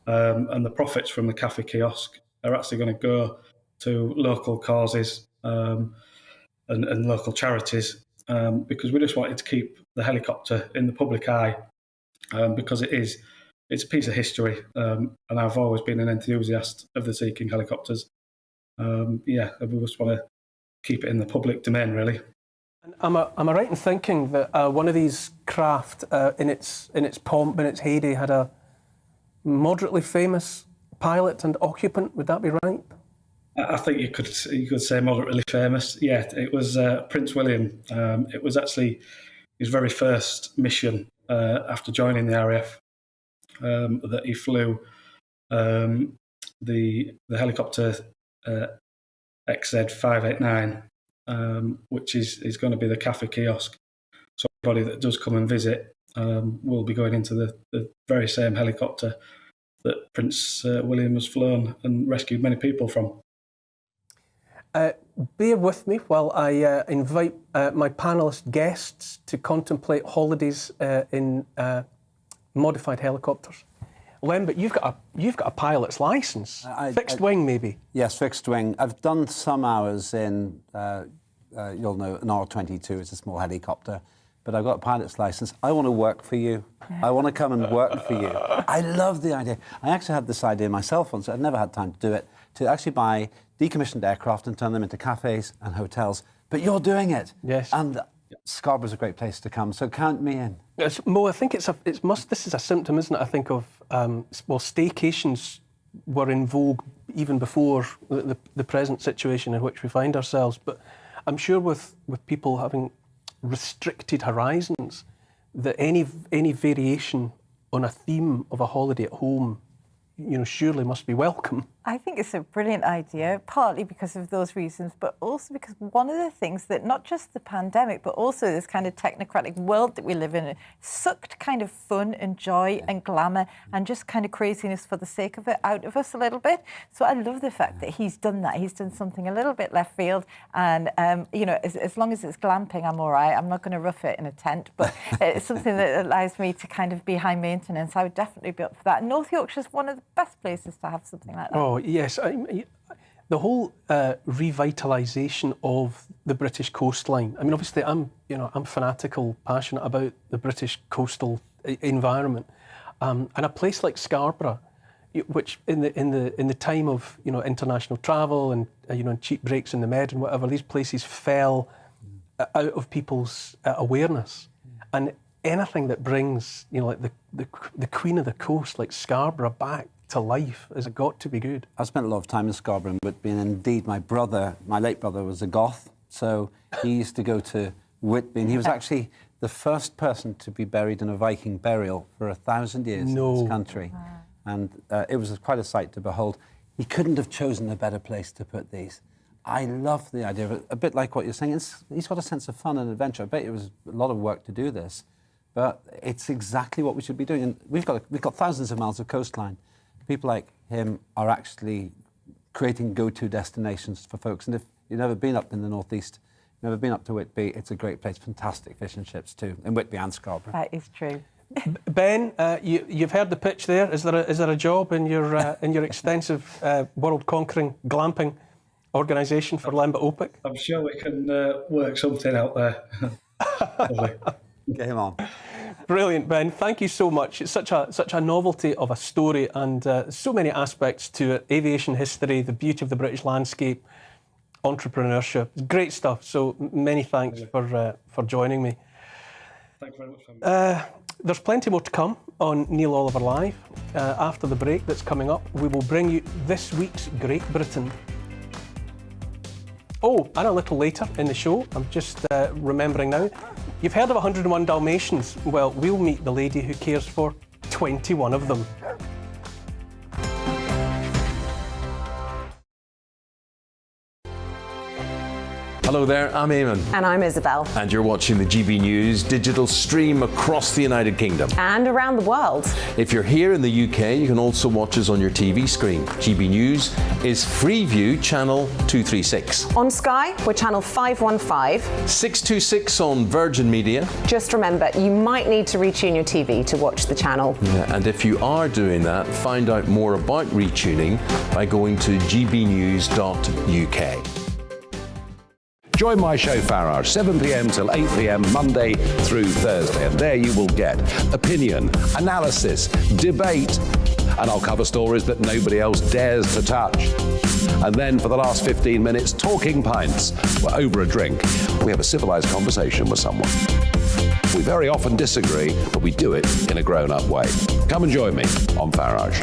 And the profits from the cafe kiosk are actually going to go to local causes and local charities, because we just wanted to keep the helicopter in the public eye, because it's a piece of history, and I've always been an enthusiast of the Sea King helicopters. We just want to keep it in the public domain, really. Am I right in thinking that one of these craft, in its pomp, in its heyday, had a moderately famous pilot and occupant? Would that be right? I think you could say moderately famous. Yeah, it was Prince William. It was actually his very first mission after joining the RAF that he flew the helicopter XZ589. Which is going to be the cafe kiosk. So everybody that does come and visit will be going into the very same helicopter that Prince William has flown and rescued many people from. Bear with me while I invite my panellist guests to contemplate holidays in modified helicopters. Lembit, you've got a pilot's licence. Fixed wing, maybe? Yes, fixed wing. I've done some hours in, you'll know, an R-22. It's a small helicopter. But I've got a pilot's licence. I want to work for you. I want to come and work for you. I love the idea. I actually had this idea myself once. I'd never had time to do it, to actually buy decommissioned aircraft and turn them into cafes and hotels. But you're doing it. Yes. And Scarborough's a great place to come, so count me in. Mo, I think this is a symptom, isn't it? I think of, staycations were in vogue even before the present situation in which we find ourselves. But I'm sure with people having restricted horizons, that any variation on a theme of a holiday at home, surely must be welcome. I think it's a brilliant idea, partly because of those reasons, but also because one of the things that not just the pandemic, but also this kind of technocratic world that we live in, sucked kind of fun and joy and glamour and just kind of craziness for the sake of it out of us a little bit. So I love the fact that he's done that. He's done something a little bit left field, and as long as it's glamping, I'm all right. I'm not going to rough it in a tent, but it's something that allows me to kind of be high maintenance. I would definitely be up for that. North Yorkshire's one of the best places to have something like that. Oh, yes. The whole revitalisation of the British coastline. I mean, obviously, I'm fanatical, passionate about the British coastal environment, and a place like Scarborough, which in the time of international travel and cheap breaks in the Med and whatever, these places fell out of people's awareness, and anything that brings like the Queen of the Coast, like Scarborough, back to life has got to be good. I've spent a lot of time in Scarborough and Whitby, and indeed my late brother was a goth, so he used to go to Whitby, and he was actually the first person to be buried in a Viking burial for 1,000 years in this country. Wow. And it was quite a sight to behold. He couldn't have chosen a better place to put these. I love the idea of it, a bit like what you're saying. He's got a sense of fun and adventure. I bet it was a lot of work to do this, but it's exactly what we should be doing. And we've got thousands of miles of coastline. People like him are actually creating go-to destinations for folks. And if you've never been up in the northeast, never been up to Whitby, it's a great place. Fantastic fish and chips too, in Whitby and Scarborough. That is true. Ben, you've heard the pitch there. Is there a job in your extensive world-conquering glamping organisation for Lembit OPIC? I'm sure we can work something out there. Get him on. Brilliant, Ben. Thank you so much. It's such a novelty of a story, and so many aspects to it. Aviation history, the beauty of the British landscape, entrepreneurship. Great stuff. So many thanks for joining me. Thank you very much for having me. There's plenty more to come on Neil Oliver Live. After the break that's coming up, we will bring you this week's Great Britain. Oh, and a little later in the show, I'm just remembering now, you've heard of 101 Dalmatians. Well, we'll meet the lady who cares for 21 of them. Hello there, I'm Eamon. And I'm Isabel. And you're watching the GB News digital stream across the United Kingdom. And around the world. If you're here in the UK, you can also watch us on your TV screen. GB News is Freeview channel 236. On Sky, we're channel 515. 626 on Virgin Media. Just remember, you might need to retune your TV to watch the channel. Yeah, and if you are doing that, find out more about retuning by going to gbnews.uk. Join my show Farage, 7 p.m. till 8 p.m. Monday through Thursday, and there you will get opinion, analysis, debate, and I'll cover stories that nobody else dares to touch. And then for the last 15 minutes, talking pints. We're over a drink. We have a civilized conversation with someone. We very often disagree, but we do it in a grown-up way. Come and join me on Farage.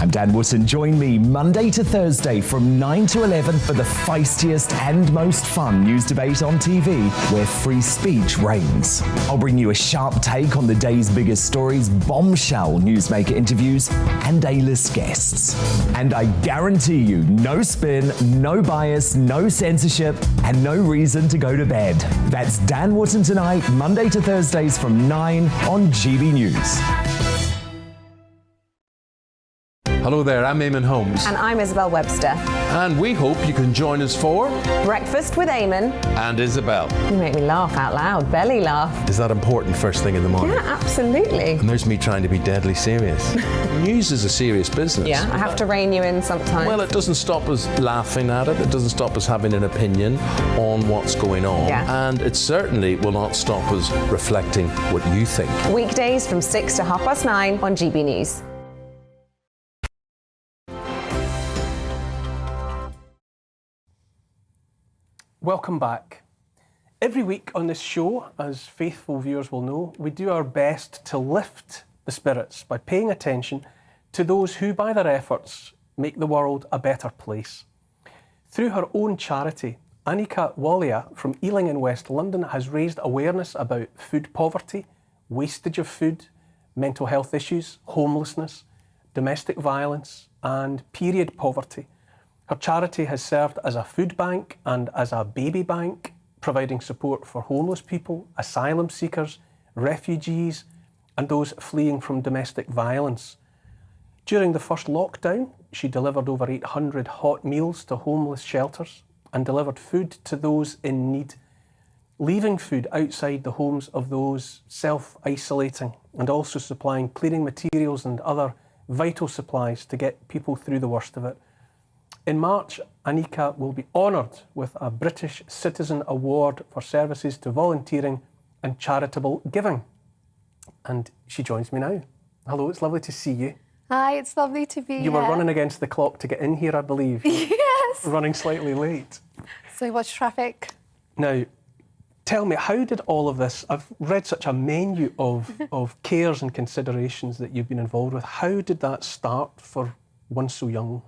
I'm Dan Wootton. Join me Monday to Thursday from 9 to 11 for the feistiest and most fun news debate on TV, where free speech reigns. I'll bring you a sharp take on the day's biggest stories, bombshell newsmaker interviews, and A-list guests. And I guarantee you, no spin, no bias, no censorship, and no reason to go to bed. That's Dan Wootton tonight, Monday to Thursdays from 9 on GB News. Hello there, I'm Eamon Holmes. And I'm Isabel Webster. And we hope you can join us for Breakfast with Eamon. And Isabel. You make me laugh out loud, belly laugh. Is that important first thing in the morning? Yeah, absolutely. And there's me trying to be deadly serious. News is a serious business. Yeah, I have to rein you in sometimes. Well, it doesn't stop us laughing at it. It doesn't stop us having an opinion on what's going on. Yeah. And it certainly will not stop us reflecting what you think. Weekdays from 6 to 9:30 on GB News. Welcome back. Every week on this show, as faithful viewers will know, we do our best to lift the spirits by paying attention to those who, by their efforts, make the world a better place. Through her own charity, Annika Walia from Ealing in West London has raised awareness about food poverty, wastage of food, mental health issues, homelessness, domestic violence, and period poverty. Her charity has served as a food bank and as a baby bank, providing support for homeless people, asylum seekers, refugees, and those fleeing from domestic violence. During the first lockdown, she delivered over 800 hot meals to homeless shelters and delivered food to those in need, leaving food outside the homes of those self-isolating, and also supplying cleaning materials and other vital supplies to get people through the worst of it. In March, Annika will be honoured with a British Citizen Award for services to volunteering and charitable giving. And she joins me now. Hello, it's lovely to see you. Hi, it's lovely to be here. You were running against the clock to get in here, I believe. Yes. Running slightly late. So much traffic. Now, tell me, how did all of this, I've read such a menu of cares and considerations that you've been involved with. How did that start for one so young?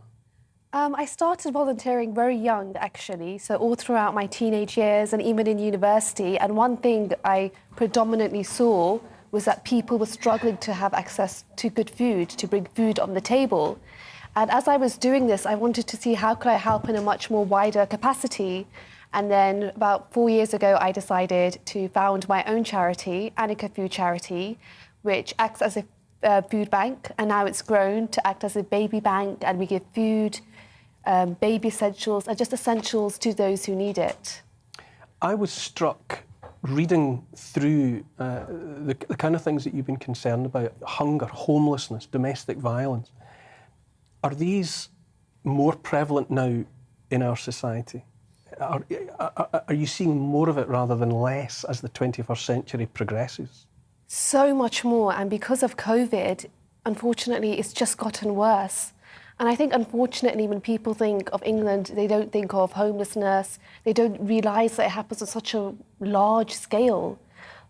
I started volunteering very young, actually, so all throughout my teenage years and even in university. And one thing I predominantly saw was that people were struggling to have access to good food, to bring food on the table. And as I was doing this, I wanted to see how could I help in a much more wider capacity. And then about 4 years ago, I decided to found my own charity, Annika Food Charity, which acts as a food bank. And now it's grown to act as a baby bank, and we give food, baby essentials, and just essentials to those who need it. I was struck reading through the kind of things that you've been concerned about: hunger, homelessness, domestic violence. Are these more prevalent now in our society? Are you seeing more of it rather than less as the 21st century progresses? So much more, and because of COVID, unfortunately, it's just gotten worse. And I think, unfortunately, when people think of England, they don't think of homelessness. They don't realise that it happens on such a large scale.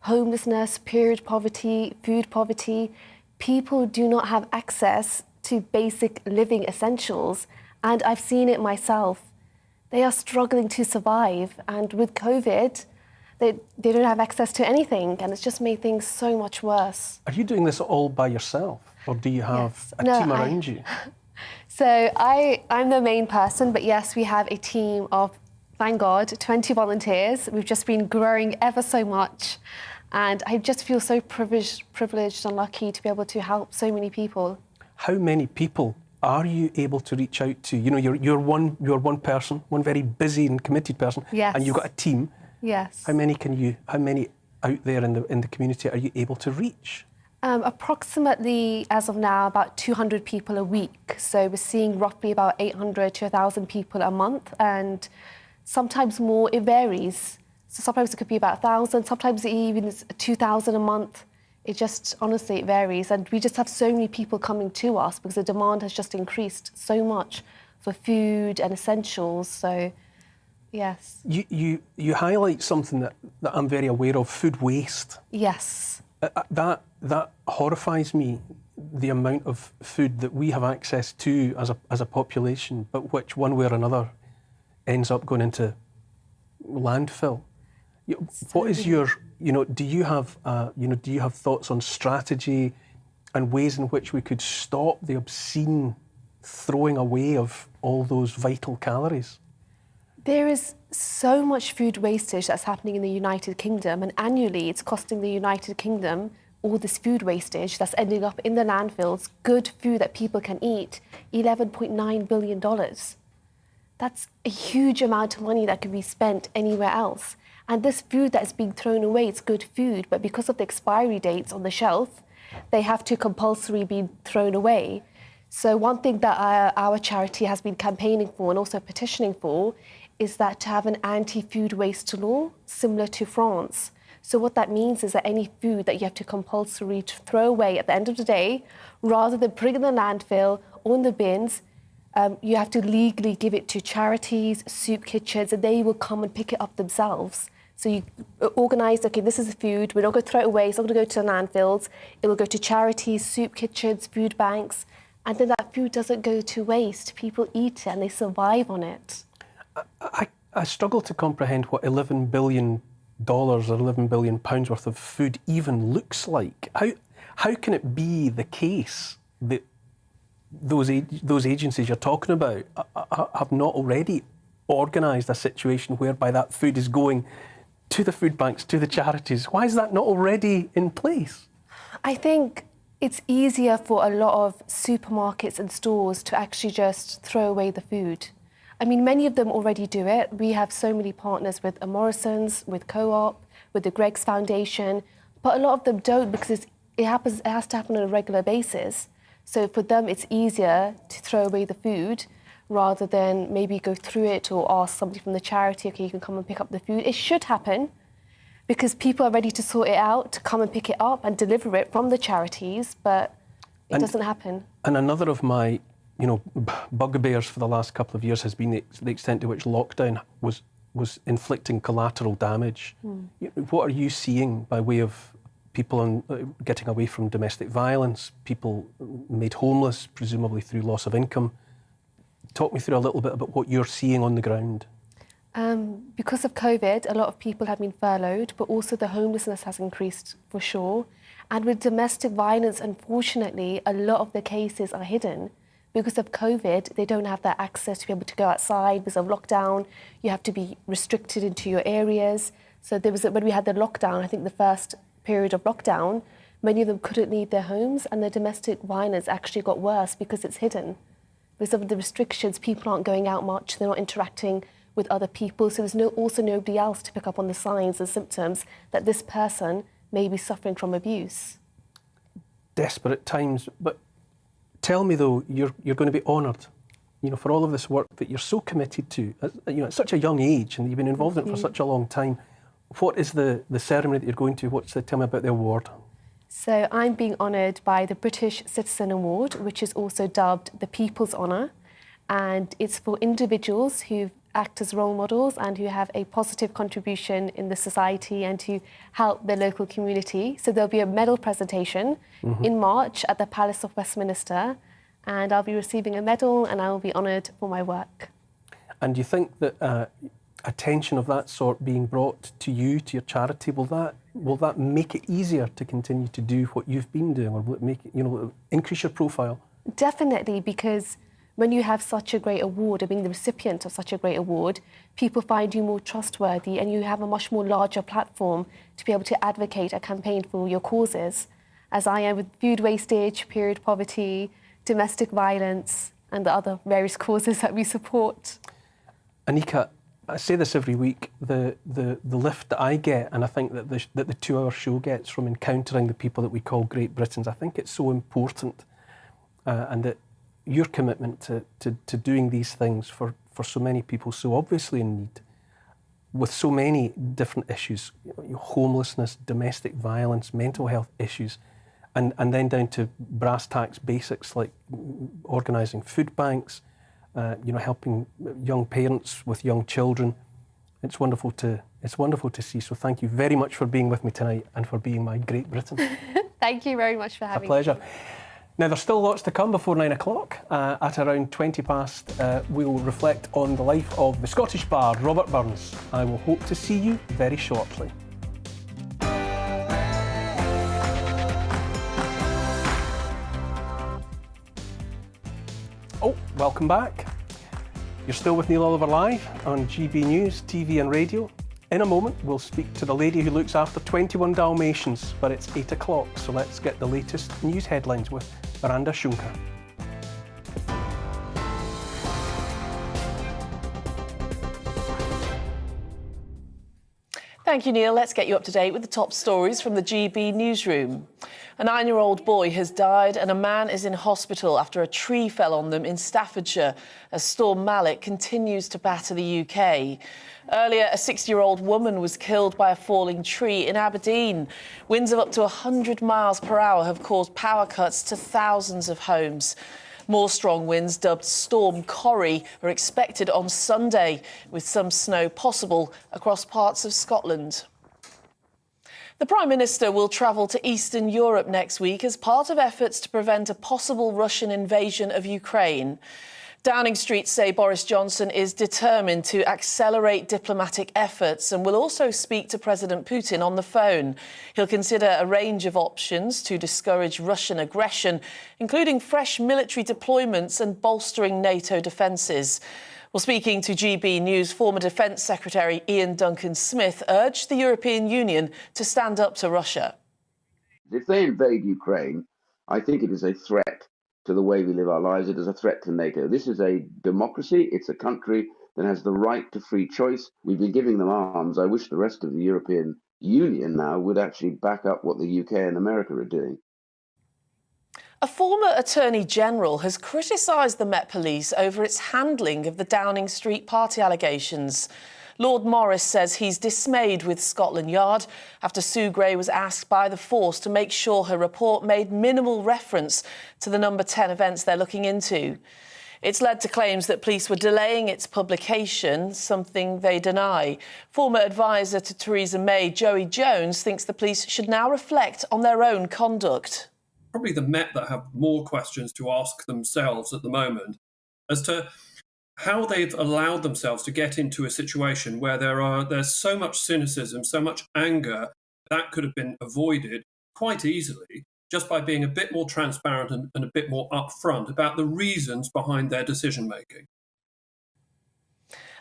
Homelessness, period poverty, food poverty. People do not have access to basic living essentials. And I've seen it myself. They are struggling to survive. And with COVID, they don't have access to anything. And it's just made things so much worse. Are you doing this all by yourself? Or do you have a No, team around you? So I'm the main person, but yes, we have a team of, thank God, 20 volunteers. We've just been growing ever so much. And I just feel so privileged and lucky to be able to help so many people. How many people are you able to reach out to? You know, you're one person, one very busy and committed person, Yes. and you've got a team. Yes. How many out there in the community are you able to reach? Approximately, as of now, about 200 people a week. So we're seeing roughly about 800 to 1,000 people a month, and sometimes more. It varies. So sometimes it could be about 1,000, sometimes it even is 2,000 a month. It just, honestly, it varies. And we just have so many people coming to us because the demand has just increased so much for food and essentials. So, yes. You highlight something that I'm very aware of, food waste. Yes. That horrifies me, the amount of food that we have access to as a population, but which one way or another ends up going into landfill. What is your, do you have thoughts on strategy and ways in which we could stop the obscene throwing away of all those vital calories? There is so much food wastage that's happening in the United Kingdom, and annually it's costing the United Kingdom all this food wastage that's ending up in the landfills, good food that people can eat, $11.9 billion. That's a huge amount of money that could be spent anywhere else. And this food that's being thrown away, it's good food, but because of the expiry dates on the shelf, they have to compulsory be thrown away. So one thing that our charity has been campaigning for and also petitioning for is that to have an anti-food waste law similar to France. So what that means is that any food that you have to compulsory throw away at the end of the day, rather than putting in the landfill or in the bins, you have to legally give it to charities, soup kitchens, and they will come and pick it up themselves. So you organise, okay, this is the food, we're not going to throw it away, it's not going to go to the landfills, it will go to charities, soup kitchens, food banks, and then that food doesn't go to waste. People eat it and they survive on it. I struggle to comprehend what $11 billion or £11 billion worth of food even looks like. How can it be the case that those agencies you're talking about have not already organised a situation whereby that food is going to the food banks, to the charities? Why is that not already in place? I think it's easier for a lot of supermarkets and stores to actually just throw away the food. I mean, many of them already do it. We have so many partners with Morrison's, with Co-op, with the Greggs Foundation, but a lot of them don't because it has to happen on a regular basis. So for them, it's easier to throw away the food rather than maybe go through it or ask somebody from the charity, okay, you can come and pick up the food. It should happen because people are ready to sort it out, to come and pick it up and deliver it from the charities, but it doesn't happen. And another of my bugbears for the last couple of years has been the extent to which lockdown was inflicting collateral damage. What are you seeing by way of people getting away from domestic violence, people made homeless, presumably through loss of income? Talk me through a little bit about what you're seeing on the ground. Because of COVID, a lot of people have been furloughed, but also the homelessness has increased for sure. And with domestic violence, unfortunately, a lot of the cases are hidden. Because of COVID, they don't have that access to be able to go outside because of lockdown. You have to be restricted into your areas. So when we had the lockdown, I think the first period of lockdown, many of them couldn't leave their homes, and the domestic violence actually got worse because it's hidden. Because of the restrictions, people aren't going out much, they're not interacting with other people, so there's also nobody else to pick up on the signs and symptoms that this person may be suffering from abuse. Desperate times, but tell me though, you're going to be honoured, for all of this work that you're so committed to, at such a young age, and you've been involved in it for such a long time. What is the ceremony that you're going to? Tell me about the award. So I'm being honoured by the British Citizen Award, which is also dubbed the People's Honour, and it's for individuals who act as role models and who have a positive contribution in the society and to help their local community. So there'll be a medal presentation in March at the Palace of Westminster, and I'll be receiving a medal and I will be honoured for my work. And do you think that attention of that sort being brought to you, to your charity, will that will that make it easier to continue to do what you've been doing, or will it make it, increase your profile? Definitely, because when you have such a great award, or being the recipient of such a great award, people find you more trustworthy and you have a much more larger platform to be able to advocate a campaign for your causes, as I am with food wastage, period poverty, domestic violence, and the other various causes that we support. Anika, I say this every week, the lift that I get, and I think that the 2-hour show gets from encountering the people that we call Great Britons, I think it's so important, and that your commitment to doing these things for so many people so obviously in need, with so many different issues, homelessness, domestic violence, mental health issues, and then down to brass tacks basics like organising food banks, helping young parents with young children. It's wonderful to see. So thank you very much for being with me tonight and for being my Great Britain. Thank you very much for having me. A pleasure. Now, there's still lots to come before 9 o'clock. At around 20 past, we will reflect on the life of the Scottish bard, Robert Burns. I will hope to see you very shortly. Oh, welcome back. You're still with Neil Oliver Live on GB News, TV and radio. In a moment, we'll speak to the lady who looks after 21 Dalmatians, but it's 8 o'clock, so let's get the latest news headlines with Miranda Shunka. Thank you, Neil. Let's get you up to date with the top stories from the GB newsroom. A 9-year-old boy has died and a man is in hospital after a tree fell on them in Staffordshire as Storm Malik continues to batter the UK. Earlier, a 60-year-old woman was killed by a falling tree in Aberdeen. Winds of up to 100 miles per hour have caused power cuts to thousands of homes. More strong winds, dubbed Storm Corrie, are expected on Sunday, with some snow possible across parts of Scotland. The Prime Minister will travel to Eastern Europe next week as part of efforts to prevent a possible Russian invasion of Ukraine. Downing Street say Boris Johnson is determined to accelerate diplomatic efforts and will also speak to President Putin on the phone. He'll consider a range of options to discourage Russian aggression, including fresh military deployments and bolstering NATO defences. Well, speaking to GB News, former Defence Secretary Ian Duncan-Smith urged the European Union to stand up to Russia. If they invade Ukraine, I think it is a threat to the way we live our lives. It is a threat to NATO. This is a democracy. It's a country that has the right to free choice. We've been giving them arms. I wish the rest of the European Union now would actually back up what the UK and America are doing. A former Attorney General has criticised the Met Police over its handling of the Downing Street party allegations. Lord Morris says he's dismayed with Scotland Yard after Sue Gray was asked by the force to make sure her report made minimal reference to the number 10 events they're looking into. It's led to claims that police were delaying its publication, something they deny. Former advisor to Theresa May, Joey Jones, thinks the police should now reflect on their own conduct. Probably the Met that have more questions to ask themselves at the moment as to how they've allowed themselves to get into a situation where there's so much cynicism, so much anger, that could have been avoided quite easily just by being a bit more transparent and a bit more upfront about the reasons behind their decision-making.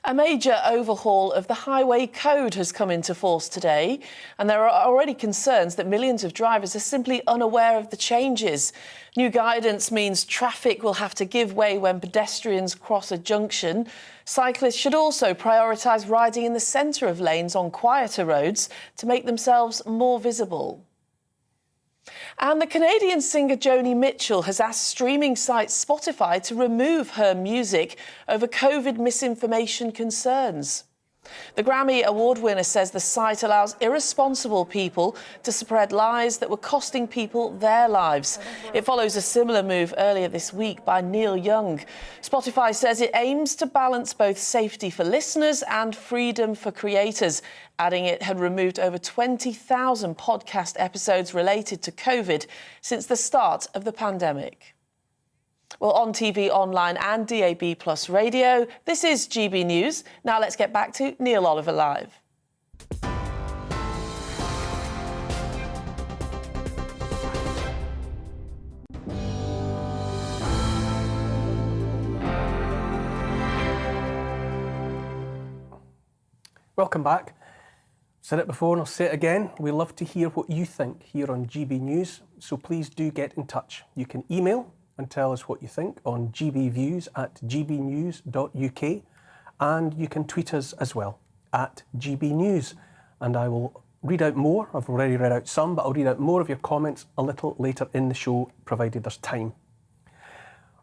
A major overhaul of the highway code has come into force today, and there are already concerns that millions of drivers are simply unaware of the changes. New guidance means traffic will have to give way when pedestrians cross a junction. Cyclists should also prioritise riding in the centre of lanes on quieter roads to make themselves more visible. And the Canadian singer Joni Mitchell has asked streaming site Spotify to remove her music over COVID misinformation concerns. The Grammy Award winner says the site allows irresponsible people to spread lies that were costing people their lives. It follows a similar move earlier this week by Neil Young. Spotify says it aims to balance both safety for listeners and freedom for creators, adding it had removed over 20,000 podcast episodes related to COVID since the start of the pandemic. Well, on TV, online and DAB+ radio, this is GB News. Now let's get back to Neil Oliver Live. Welcome back. Said it before and I'll say it again. We love to hear what you think here on GB News, so please do get in touch. You can email and tell us what you think on gbviews@gbnews.uk, and you can tweet us as well @GBNews, and I will read out more. I've already read out some, but I'll read out more of your comments a little later in the show, provided there's time.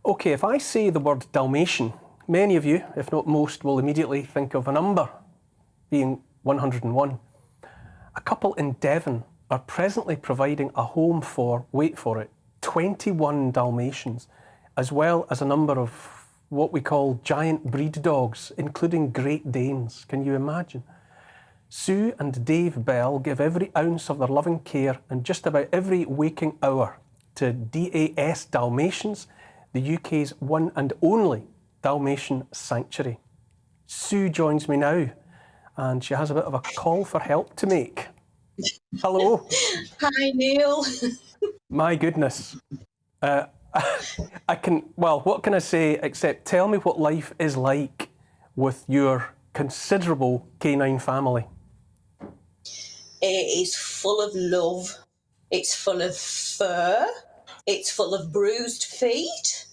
Okay, if I say the word Dalmatian, many of you, if not most, will immediately think of a number, being 101. A couple in Devon are presently providing a home for, wait for it, 21 Dalmatians, as well as a number of what we call giant breed dogs, including Great Danes. Can you imagine? Sue and Dave Bell give every ounce of their loving care and just about every waking hour to DAS Dalmatians, the UK's one and only Dalmatian sanctuary. Sue joins me now, and she has a bit of a call for help to make. Hello. Hi, Neil. My goodness. What can I say except tell me what life is like with your considerable canine family. It is full of love. It's full of fur. It's full of bruised feet.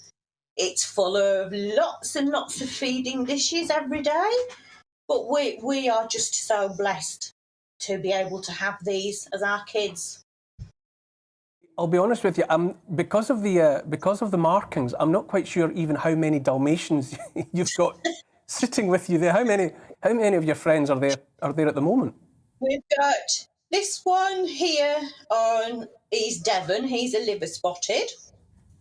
It's full of lots and lots of feeding dishes every day. But we are just so blessed to be able to have these as our kids. I'll be honest with you. Because of the markings, I'm not quite sure even how many Dalmatians you've got sitting with you there. How many of your friends are there at the moment? We've got this one here he's Devon. He's a liver spotted.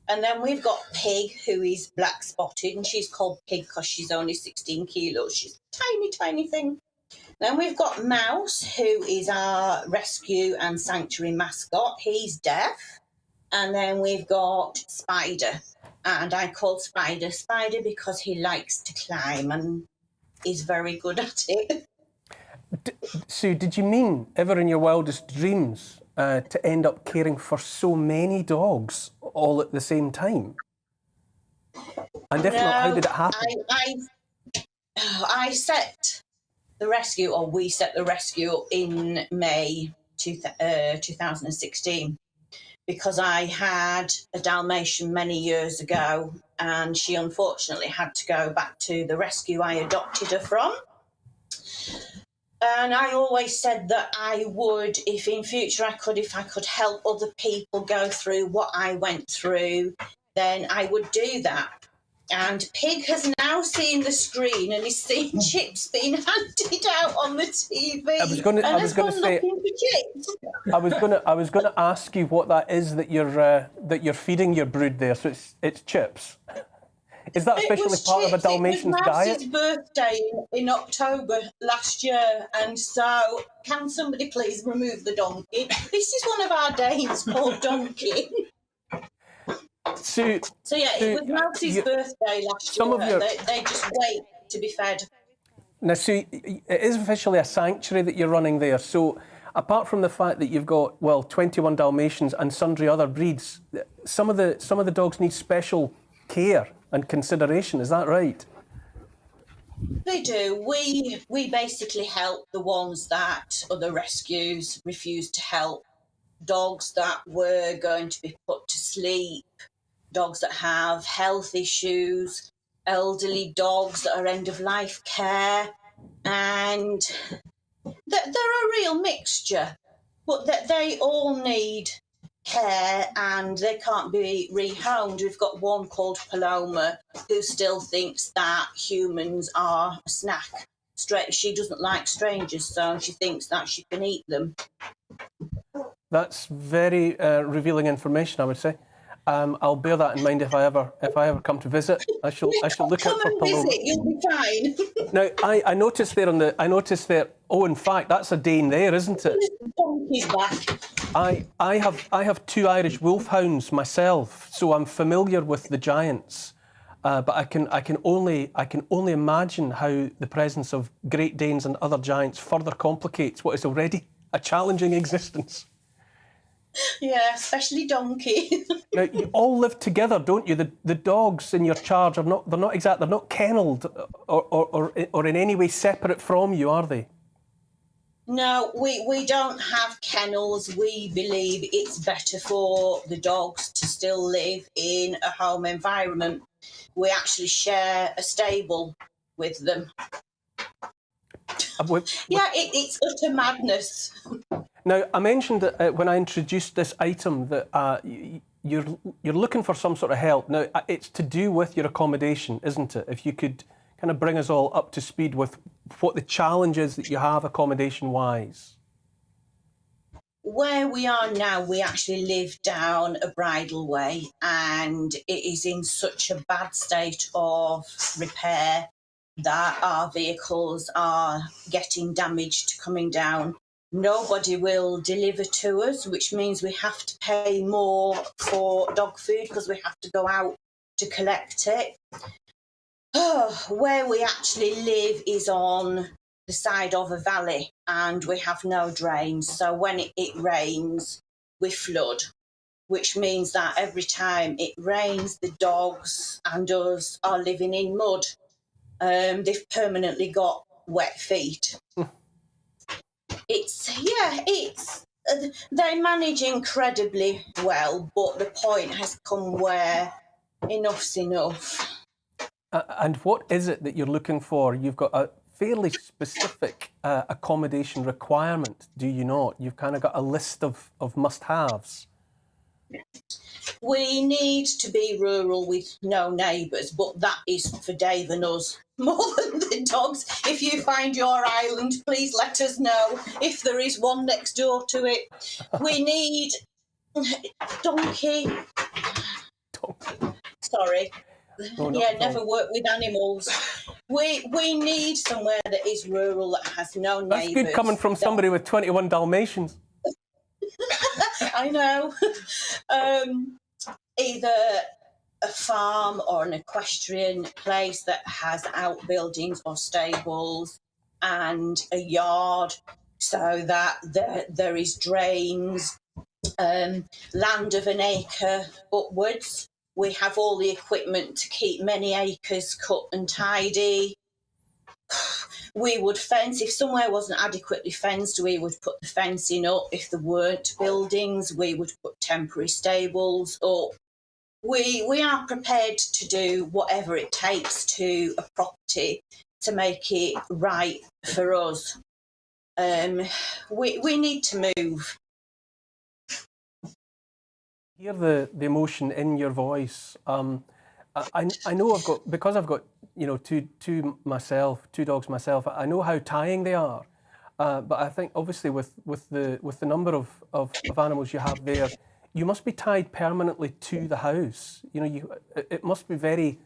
And then we've got Pig, who is black spotted, and she's called Pig because she's only 16 kilos. She's a tiny, tiny thing. Then we've got Mouse, who is our rescue and sanctuary mascot. He's deaf. And then we've got Spider. And I called Spider because he likes to climb and is very good at it. Sue, did you mean ever in your wildest dreams to end up caring for so many dogs all at the same time? And if not, how did it happen? I set the rescue, or we set the rescue in May 2016 because I had a Dalmatian many years ago and she unfortunately had to go back to the rescue I adopted her from. And I always said that I would, if in future I could help other people go through what I went through, then I would do that. And Pig has now seen the screen and he's seen chips being handed out on the TV. I was going to ask you what that is that you're feeding your brood there. So it's chips. Is that officially part of a Dalmatian's diet? It was Mouse's birthday in October last year, and so can somebody please remove the donkey? This is one of our Danes called Donkey. Sue, it was Mouse's birthday last year. They just wait to be fed. Now, Sue, it is officially a sanctuary that you're running there. So, apart from the fact that you've got 21 Dalmatians and sundry other breeds, some of the dogs need special care and consideration. Is that right? They do. We basically help the ones that other rescues refused to help. Dogs that were going to be put to sleep, dogs that have health issues, elderly dogs that are end-of-life care, and they're a real mixture, but they all need care and they can't be rehomed. We've got one called Paloma who still thinks that humans are a snack. She doesn't like strangers, so she thinks that she can eat them. That's very revealing information, I would say. I'll bear that in mind if I ever come to visit. I shall look out for Paloma. Come and visit, you'll be fine. Now, I noticed there. Oh, in fact, that's a Dane there, isn't it? He's back. I have 2 Irish wolfhounds myself, so I'm familiar with the giants. But I can only imagine how the presence of Great Danes and other giants further complicates what is already a challenging existence. Yeah, especially Donkey. Now, you all live together, don't you? The dogs in your charge they're not kennelled or in any way separate from you, are they? No, we don't have kennels. We believe it's better for the dogs to still live in a home environment. We actually share a stable with them. Yeah, it's utter madness. Now, I mentioned that when I introduced this item that you're looking for some sort of help. Now, it's to do with your accommodation, isn't it? If you could kind of bring us all up to speed with what the challenge is that you have accommodation-wise. Where we are now, we actually live down a bridle way, and it is in such a bad state of repair that our vehicles are getting damaged coming down. Nobody will deliver to us, which means we have to pay more for dog food because we have to go out to collect it. Where we actually live is on the side of a valley, and we have no drains. So when it rains, we flood, which means that every time it rains, the dogs and us are living in mud. They've permanently got wet feet. They manage incredibly well, but the point has come where enough's enough. And what is it that you're looking for? You've got a fairly specific accommodation requirement, do you not? You've kind of got a list of must-haves. We need to be rural with no neighbours, but that is for Dave and us more than the dogs. If you find your island, please let us know if there is one next door to it. We need donkey. Sorry. Never work with animals. We need somewhere that is rural, that has no neighbours. That's good coming from somebody with 21 Dalmatians. I know. Either a farm or an equestrian place that has outbuildings or stables and a yard so that there is drains, land of an acre upwards. We have all the equipment to keep many acres cut and tidy. We would fence. If somewhere wasn't adequately fenced, we would put the fencing up. If there weren't buildings, we would put temporary stables up. We are prepared to do whatever it takes to a property to make it right for us. We need to move. Hear the emotion in your voice. I know I've got two dogs myself. I know how tying they are, but I think obviously with the number of animals you have there, you must be tied permanently to the house. It must be very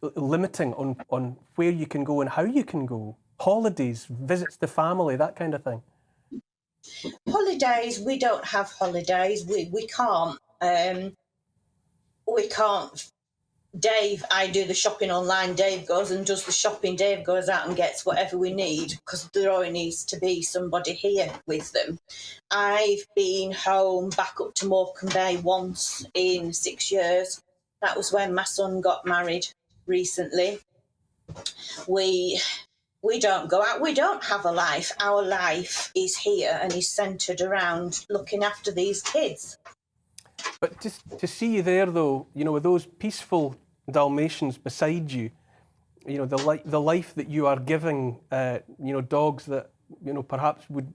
limiting on where you can go and how you can go. Holidays, visits to family, that kind of thing. Holidays, we don't have holidays. We can't. We can't. Dave, I do the shopping online, Dave goes and does the shopping, Dave goes out and gets whatever we need, because there always needs to be somebody here with them. I've been home back up to Morecambe Bay once in 6 years. That was when my son got married recently. We don't go out, we don't have a life. Our life is here and is centred around looking after these kids. But just to see you there, though, with those peaceful Dalmatians beside you, the life that you are giving, dogs that perhaps would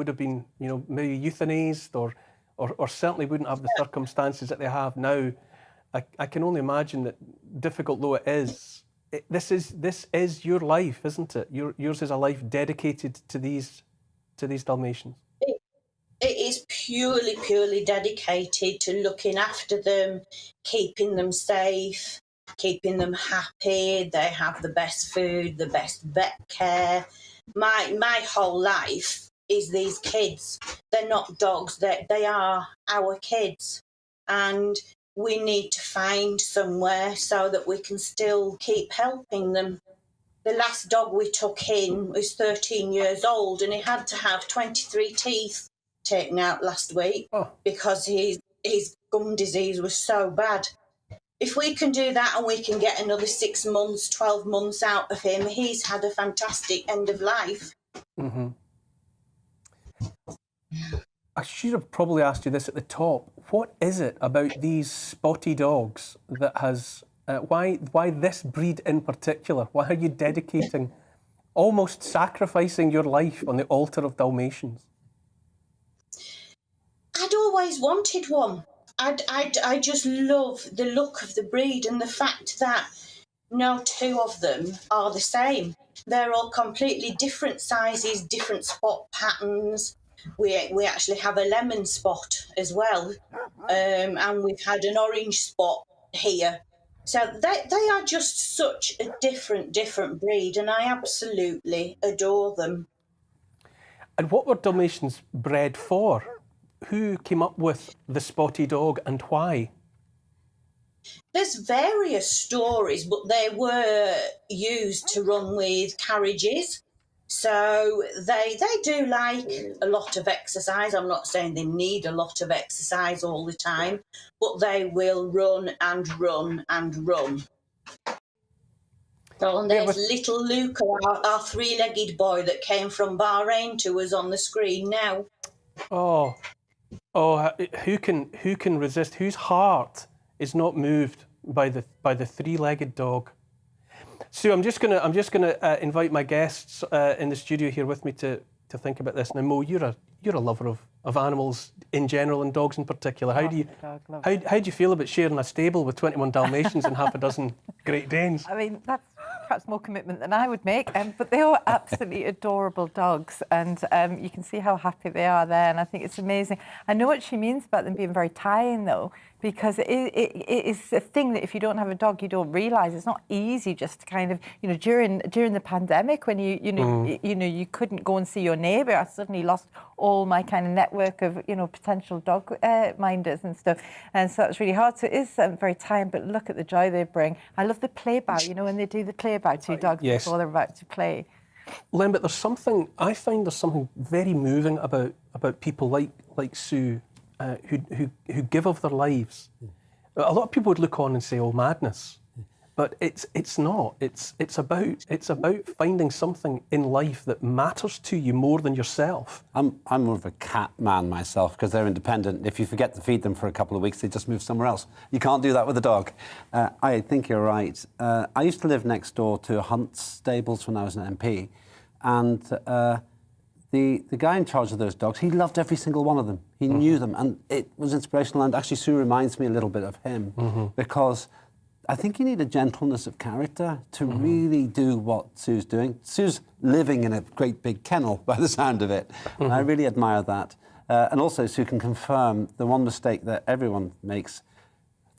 have been maybe euthanized or certainly wouldn't have the circumstances that they have now. I can only imagine that, difficult though it is, this is your life, isn't it? Yours is a life dedicated to these Dalmatians. It is purely dedicated to looking after them, keeping them safe, keeping them happy. They have the best food, the best vet care. My whole life is these kids. They're not dogs, they are our kids. And we need to find somewhere so that we can still keep helping them. The last dog we took in was 13 years old and he had to have 23 teeth taken out last week because his gum disease was so bad. If we can do that and we can get another 6 months, 12 months out of him, he's had a fantastic end of life. Mm-hmm. I should have probably asked you this at the top. What is it about these spotty dogs that has... why this breed in particular? Why are you dedicating, almost sacrificing your life on the altar of Dalmatians? I'd always wanted one. I just love the look of the breed and the fact that no two of them are the same. They're all completely different sizes, different spot patterns. We actually have a lemon spot as well, and we've had an orange spot here. So they are just such a different breed, and I absolutely adore them. And what were Dalmatians bred for? Who came up with the spotty dog and why? There's various stories, but they were used to run with carriages. So they do like a lot of exercise. I'm not saying they need a lot of exercise all the time, but they will run and run and run. So, and there's little Luca, our three-legged boy that came from Bahrain to us on the screen now. Oh, who can resist? Whose heart is not moved by the three-legged dog? Sue, I'm just gonna invite my guests in the studio here with me to think about this. Now, Mo, you're a lover of animals in general and dogs in particular. How do you feel about sharing a stable with 21 Dalmatians and half a dozen Great Danes? I mean, that's perhaps more commitment than I would make, but they are absolutely adorable dogs, and you can see how happy they are there, and I think it's amazing. I know what she means about them being very tiring, though, because it is a thing that if you don't have a dog, you don't realise. It's not easy just to kind of, during the pandemic when you couldn't go and see your neighbour. I suddenly lost all my kind of network of potential dog minders and stuff, and so it's really hard. So it is very tiring. But look at the joy they bring. I love the play bow. When they do the play bow to dogs before they're about to play. Len, but I find there's something very moving about people like Sue. Who give of their lives. A lot of people would look on and say, "Oh, madness," but it's not. It's about finding something in life that matters to you more than yourself. I'm more of a cat man myself because they're independent. If you forget to feed them for a couple of weeks, they just move somewhere else. You can't do that with a dog. I think you're right. I used to live next door to Hunt's stables when I was an MP, and the guy in charge of those dogs, he loved every single one of them. He knew them, and it was inspirational. And actually, Sue reminds me a little bit of him because I think you need a gentleness of character to really do what Sue's doing. Sue's living in a great big kennel by the sound of it. And I really admire that. And also, Sue can confirm the one mistake that everyone makes.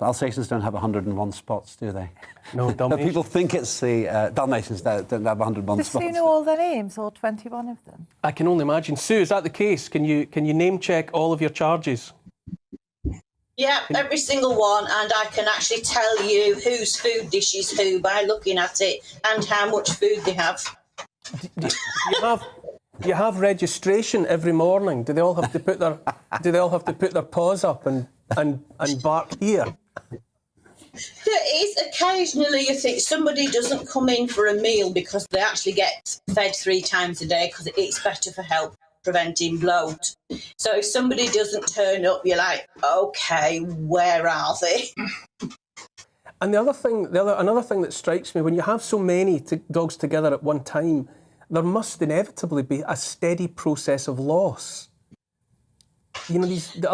Alsatians don't have 101 spots, do they? No, Dalmatians. People think it's the Dalmatians that don't have 101 Does spots. Sue know all their names, all 21 of them? I can only imagine. Sue, is that the case? Can you name check all of your charges? Yeah, every single one, and I can actually tell you whose food dish is who by looking at it and how much food they have. Do you have registration every morning? Do they all have to put their paws up and bark here? There is occasionally you think somebody doesn't come in for a meal because they actually get fed 3 times a day because it's better for health, preventing bloat. So if somebody doesn't turn up, you're like, okay, where are they? And another thing that strikes me, when you have so many dogs together at one time, there must inevitably be a steady process of loss. A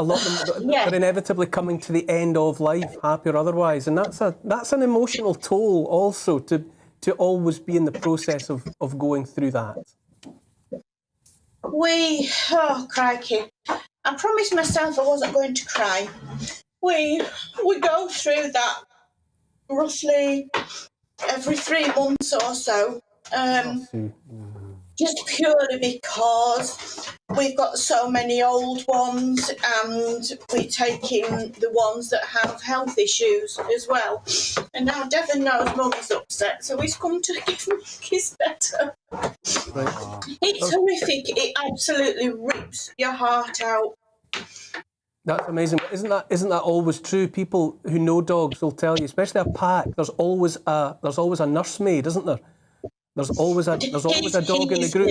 lot of them are inevitably coming to the end of life, happy or otherwise, and that's an emotional toll also to always be in the process of going through that. Crikey. I promised myself I wasn't going to cry. We go through that roughly every 3 months or so. Just purely because we've got so many old ones and we're taking the ones that have health issues as well. And now Devon knows Mum's upset, so he's come to give me his better. Right. It's horrific. It absolutely rips your heart out. That's amazing. Isn't that always true? People who know dogs will tell you, especially a pack, there's always a nursemaid, isn't there? There's always a dog in the group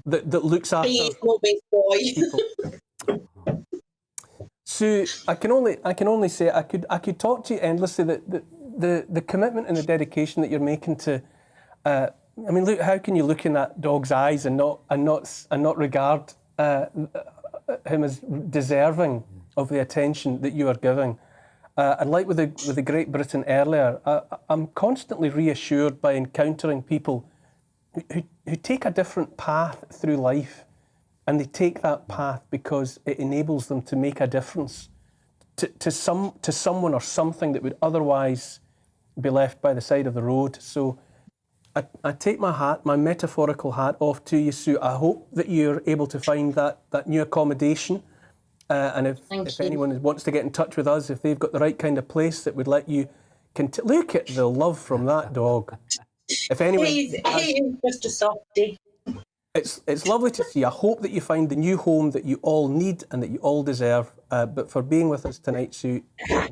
that looks after people. Sue, I can only say I could talk to you endlessly. The commitment and the dedication that you're making to. I mean, look, how can you look in that dog's eyes and not regard him as deserving of the attention that you are giving? And like with the Great Britain earlier, I'm constantly reassured by encountering people who take a different path through life, and they take that path because it enables them to make a difference to someone or something that would otherwise be left by the side of the road. So I take my metaphorical hat off to you, Sue. I hope that you're able to find that new accommodation. And if anyone wants to get in touch with us, if they've got the right kind of place that would let you look at the love from that dog. If anyone, he is just a softie. It's lovely to see. I hope that you find the new home that you all need and that you all deserve. But for being with us tonight, Sue,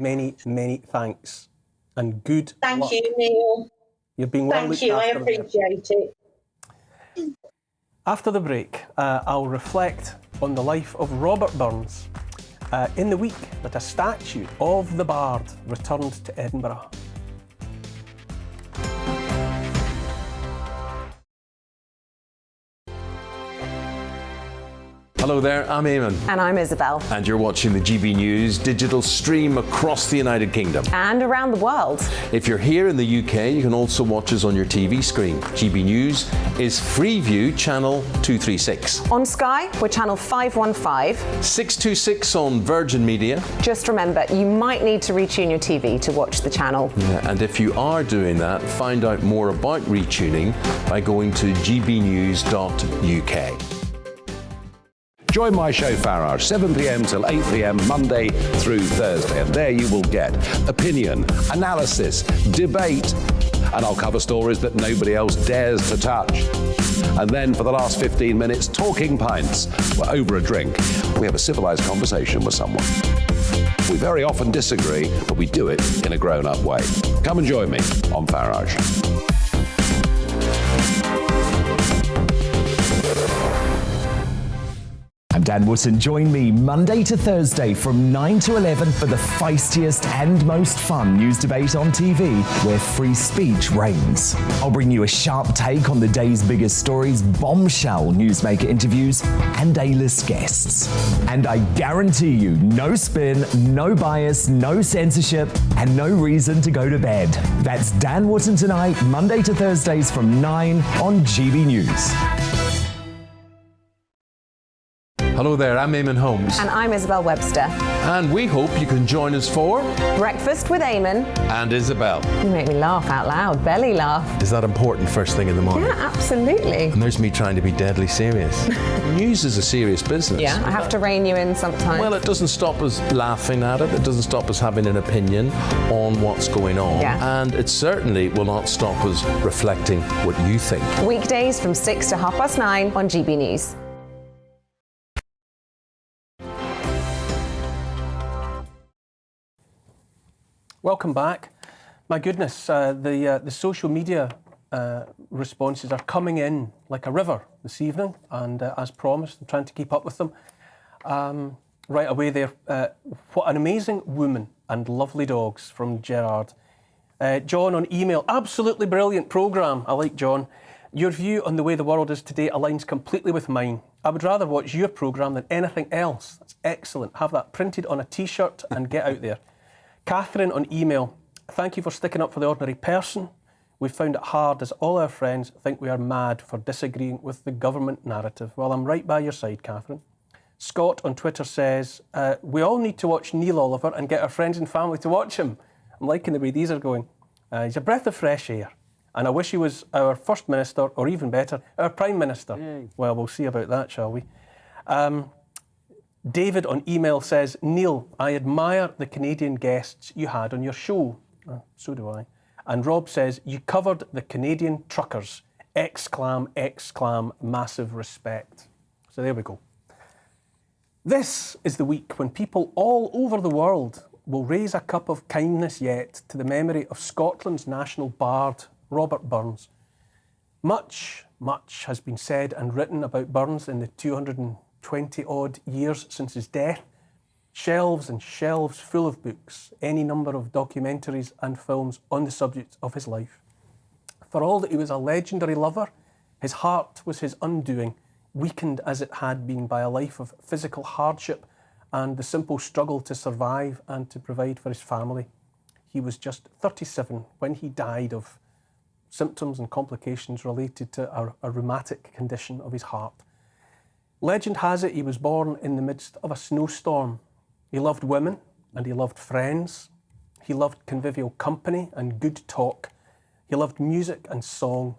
many, many thanks and good luck. Thank you, Neil. You're being well looked Thank you. I after there. appreciate it. After the break, I'll reflect on the life of Robert Burns in the week that a statue of the Bard returned to Edinburgh. Hello there, I'm Eamon. And I'm Isabel. And you're watching the GB News digital stream across the United Kingdom. And around the world. If you're here in the UK, you can also watch us on your TV screen. GB News is Freeview channel 236. On Sky, we're channel 515. 626 on Virgin Media. Just remember, you might need to retune your TV to watch the channel. Yeah, and if you are doing that, find out more about retuning by going to gbnews.uk. Join my show Farage, 7 p.m. till 8 p.m. Monday through Thursday, and there you will get opinion, analysis, debate, and I'll cover stories that nobody else dares to touch. And then for the last 15 minutes, talking pints. We're over a drink. We have a civilised conversation with someone. We very often disagree, but we do it in a grown-up way. Come and join me on Farage. I'm Dan Wootton. Join me Monday to Thursday from 9 to 11 for the feistiest and most fun news debate on TV, where free speech reigns. I'll bring you a sharp take on the day's biggest stories, bombshell newsmaker interviews, and A-list guests. And I guarantee you, no spin, no bias, no censorship, and no reason to go to bed. That's Dan Wootton tonight, Monday to Thursdays from 9 on GB News. Hello there, I'm Eamon Holmes. And I'm Isabel Webster. And we hope you can join us for Breakfast with Eamon and Isabel. You make me laugh out loud, belly laugh. Is that important first thing in the morning? Yeah, absolutely. And there's me trying to be deadly serious. News is a serious business. Yeah, I have to rein you in sometimes. Well, it doesn't stop us laughing at it. It doesn't stop us having an opinion on what's going on. Yeah. And it certainly will not stop us reflecting what you think. Weekdays from 6 to 9:30 on GB News. Welcome back. My goodness, the social media responses are coming in like a river this evening, and as promised, I'm trying to keep up with them. Right away there, what an amazing woman and lovely dogs from Gerard. John on email, absolutely brilliant programme. I like John. Your view on the way the world is today aligns completely with mine. I would rather watch your programme than anything else. That's excellent. Have that printed on a T-shirt and get out there. Catherine on email, thank you for sticking up for the ordinary person. We've found it hard as all our friends think we are mad for disagreeing with the government narrative. Well, I'm right by your side, Catherine. Scott on Twitter says, we all need to watch Neil Oliver and get our friends and family to watch him. I'm liking the way these are going. He's a breath of fresh air. And I wish he was our First Minister, or even better, our Prime Minister. Yay. Well, we'll see about that, shall we? David on email says, Neil, I admire the Canadian guests you had on your show. So do I. And Rob says, you covered the Canadian truckers. Exclam, exclam, massive respect. So there we go. This is the week when people all over the world will raise a cup of kindness yet to the memory of Scotland's national bard, Robert Burns. Much has been said and written about Burns in the 220-odd years since his death. Shelves and shelves full of books, any number of documentaries and films on the subject of his life. For all that he was a legendary lover, his heart was his undoing, weakened as it had been by a life of physical hardship and the simple struggle to survive and to provide for his family. He was just 37 when he died of symptoms and complications related to a rheumatic condition of his heart. Legend has it he was born in the midst of a snowstorm. He loved women and he loved friends. He loved convivial company and good talk. He loved music and song.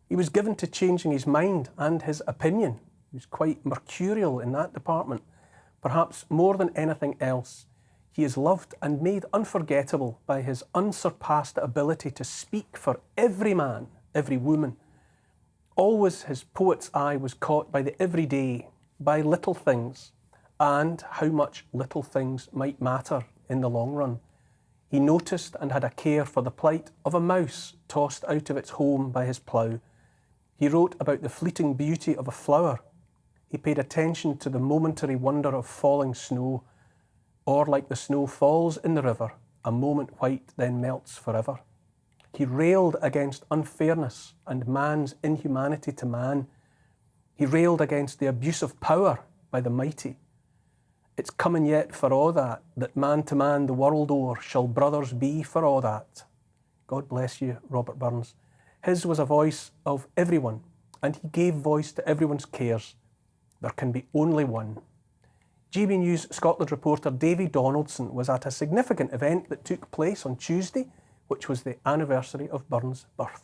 He was given to changing his mind and his opinion. He was quite mercurial in that department. Perhaps more than anything else, he is loved and made unforgettable by his unsurpassed ability to speak for every man, every woman. Always his poet's eye was caught by the everyday, by little things, and how much little things might matter in the long run. He noticed and had a care for the plight of a mouse tossed out of its home by his plough. He wrote about the fleeting beauty of a flower. He paid attention to the momentary wonder of falling snow, or like the snow falls in the river, a moment white then melts forever. He railed against unfairness and man's inhumanity to man. He railed against the abuse of power by the mighty. It's coming yet for all that man to man the world o'er shall brothers be for all that. God bless you, Robert Burns. His was a voice of everyone, and he gave voice to everyone's cares. There can be only one. GB News Scotland reporter Davy Donaldson was at a significant event that took place on Tuesday, which was the anniversary of Burns' birth.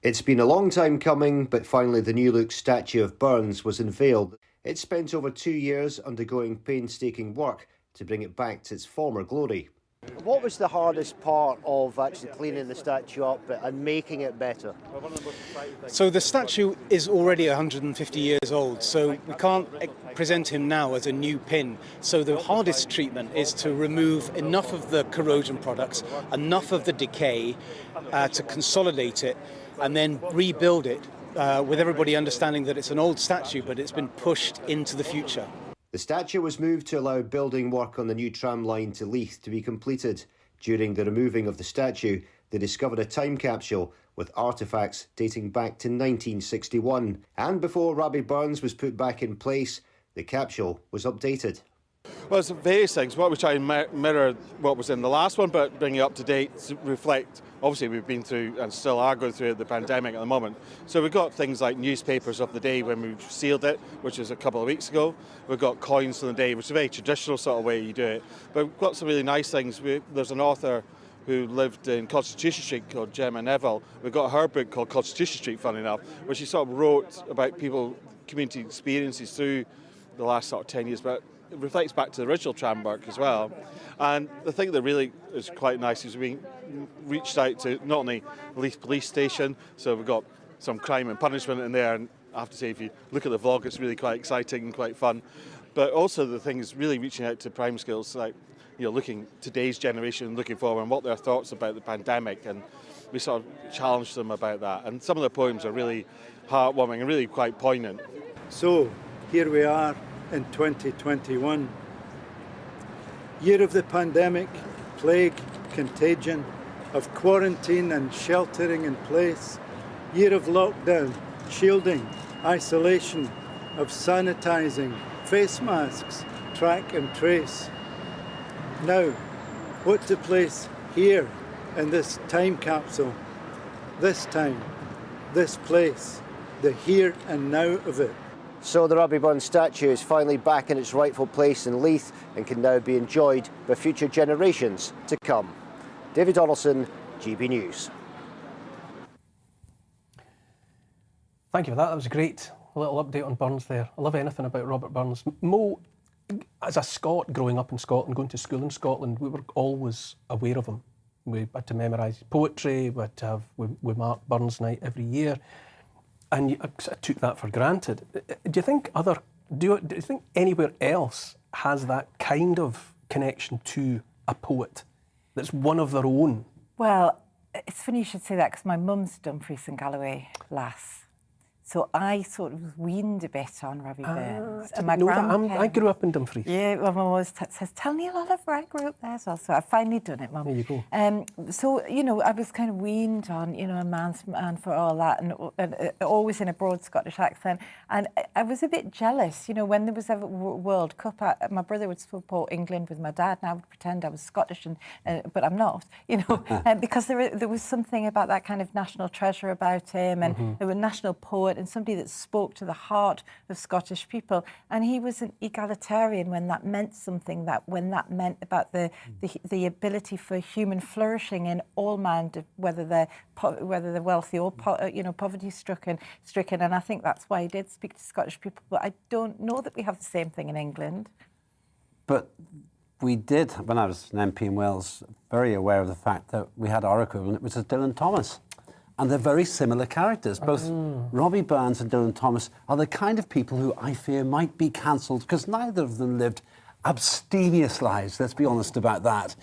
It's been a long time coming, but finally the new look statue of Burns was unveiled. It spent over 2 years undergoing painstaking work to bring it back to its former glory. What was the hardest part of actually cleaning the statue up and making it better? So the statue is already 150 years old, so we can't present him now as a new pin. So the hardest treatment is to remove enough of the corrosion products, enough of the decay to consolidate it and then rebuild it with everybody understanding that it's an old statue, but it's been pushed into the future. The statue was moved to allow building work on the new tram line to Leith to be completed. During the removing of the statue, they discovered a time capsule with artefacts dating back to 1961. And before Robbie Burns was put back in place, the capsule was updated. Well, it's various things. What we try and mirror what was in the last one, but bring it up to date to reflect. Obviously, we've been through and still are going through the pandemic at the moment. So we've got things like newspapers of the day when we sealed it, which was a couple of weeks ago. We've got coins from the day, which is a very traditional sort of way you do it. But we've got some really nice things. There's an author who lived in Constitution Street called Gemma Neville. We've got her book called Constitution Street, funny enough, where she sort of wrote about people, community experiences through the last sort of 10 years. But it reflects back to the original tram work as well. And the thing that really is quite nice is we reached out to not only Leith Police Station, so we've got some crime and punishment in there, and I have to say if you look at the vlog it's really quite exciting and quite fun. But also the thing is really reaching out to primary schools, like looking today's generation, looking forward and what their thoughts about the pandemic, and we sort of challenged them about that. And some of the poems are really heartwarming and really quite poignant. So here we are in 2021, year of the pandemic, plague, contagion, of quarantine and sheltering in place, year of lockdown, shielding, isolation, of sanitising, face masks, track and trace. Now, what to place here in this time capsule, this time, this place, the here and now of it. So the Robbie Burns statue is finally back in its rightful place in Leith and can now be enjoyed by future generations to come. David Donaldson, GB News. Thank you for that. That was a great little update on Burns there. I love anything about Robert Burns. Mo, as a Scot growing up in Scotland, going to school in Scotland, we were always aware of him. We had to memorise his poetry, we marked Burns Night every year. And I took that for granted. Do you think do you think anywhere else has that kind of connection to a poet that's one of their own? Well, it's funny you should say that because my mum's Dumfries and Galloway lass. So I sort of was weaned a bit on Robbie Burns. And I grew up in Dumfries. Yeah, my mum always says, tell Neil Oliver I grew up there as well. So I've finally done it, Mum. There you go. So, you know, I was kind of weaned on, you know, a man's man for all that, and always in a broad Scottish accent. And I was a bit jealous, you know, when there was a World Cup, my brother would support England with my dad, and I would pretend I was Scottish, but I'm not, you know, because there was something about that kind of national treasure about him, and there was a national poet, and somebody that spoke to the heart of Scottish people. And he was an egalitarian when that meant something, when that meant about the ability for human flourishing in all man, whether they're wealthy or poverty stricken. And I think that's why he did speak to Scottish people. But I don't know that we have the same thing in England. But we did, when I was an MP in Wales, very aware of the fact that we had our equivalent, which was Dylan Thomas. And they're very similar characters. Both Robbie Burns and Dylan Thomas are the kind of people who I fear might be cancelled because neither of them lived abstemious lives, let's be honest about that.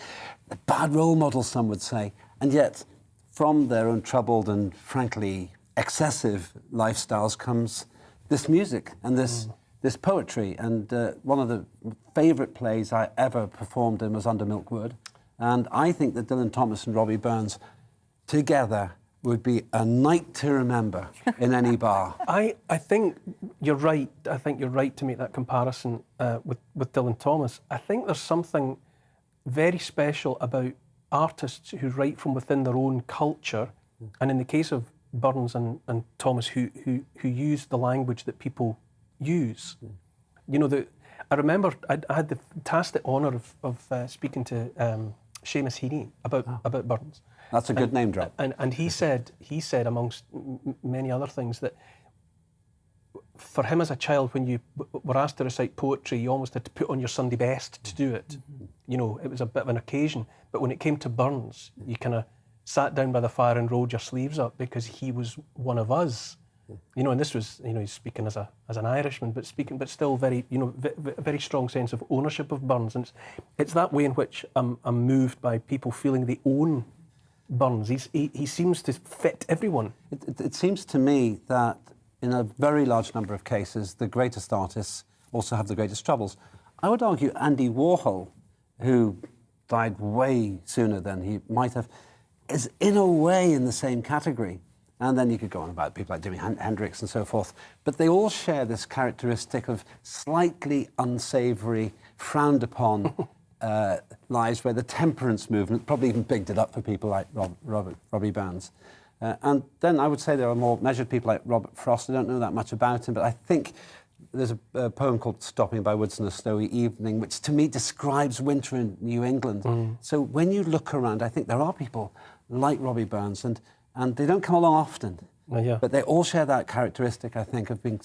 Bad role models, some would say. And yet, from their own troubled and, frankly, excessive lifestyles comes this music and this poetry. And one of the favourite plays I ever performed in was Under Milkwood. And I think that Dylan Thomas and Robbie Burns together would be a night to remember in any bar. I think you're right. I think you're right to make that comparison with Dylan Thomas. I think there's something very special about artists who write from within their own culture, and in the case of Burns and Thomas, who use the language that people use. You know, I remember I had the fantastic honour of speaking to Seamus Heaney about Burns. That's a good name drop. And he said amongst many other things that for him as a child, when you were asked to recite poetry, you almost had to put on your Sunday best to do it. You know, it was a bit of an occasion. But when it came to Burns, you kind of sat down by the fire and rolled your sleeves up because he was one of us. You know, and this was, you know, he's speaking as an Irishman, but still very, you know, very strong sense of ownership of Burns. And it's that way in which I'm moved by people feeling they own Burns. He seems to fit everyone. It seems to me that in a very large number of cases, the greatest artists also have the greatest troubles. I would argue Andy Warhol, who died way sooner than he might have, is in a way in the same category. And then you could go on about people like Jimi Hendrix and so forth. But they all share this characteristic of slightly unsavoury, frowned upon lives where the temperance movement probably even bigged it up for people like Robbie Burns. And then I would say there are more measured people like Robert Frost. I don't know that much about him, but I think there's a poem called Stopping by Woods on a Snowy Evening, which to me describes winter in New England. So when you look around, I think there are people like Robbie Burns, and they don't come along often, but they all share that characteristic, I think, of being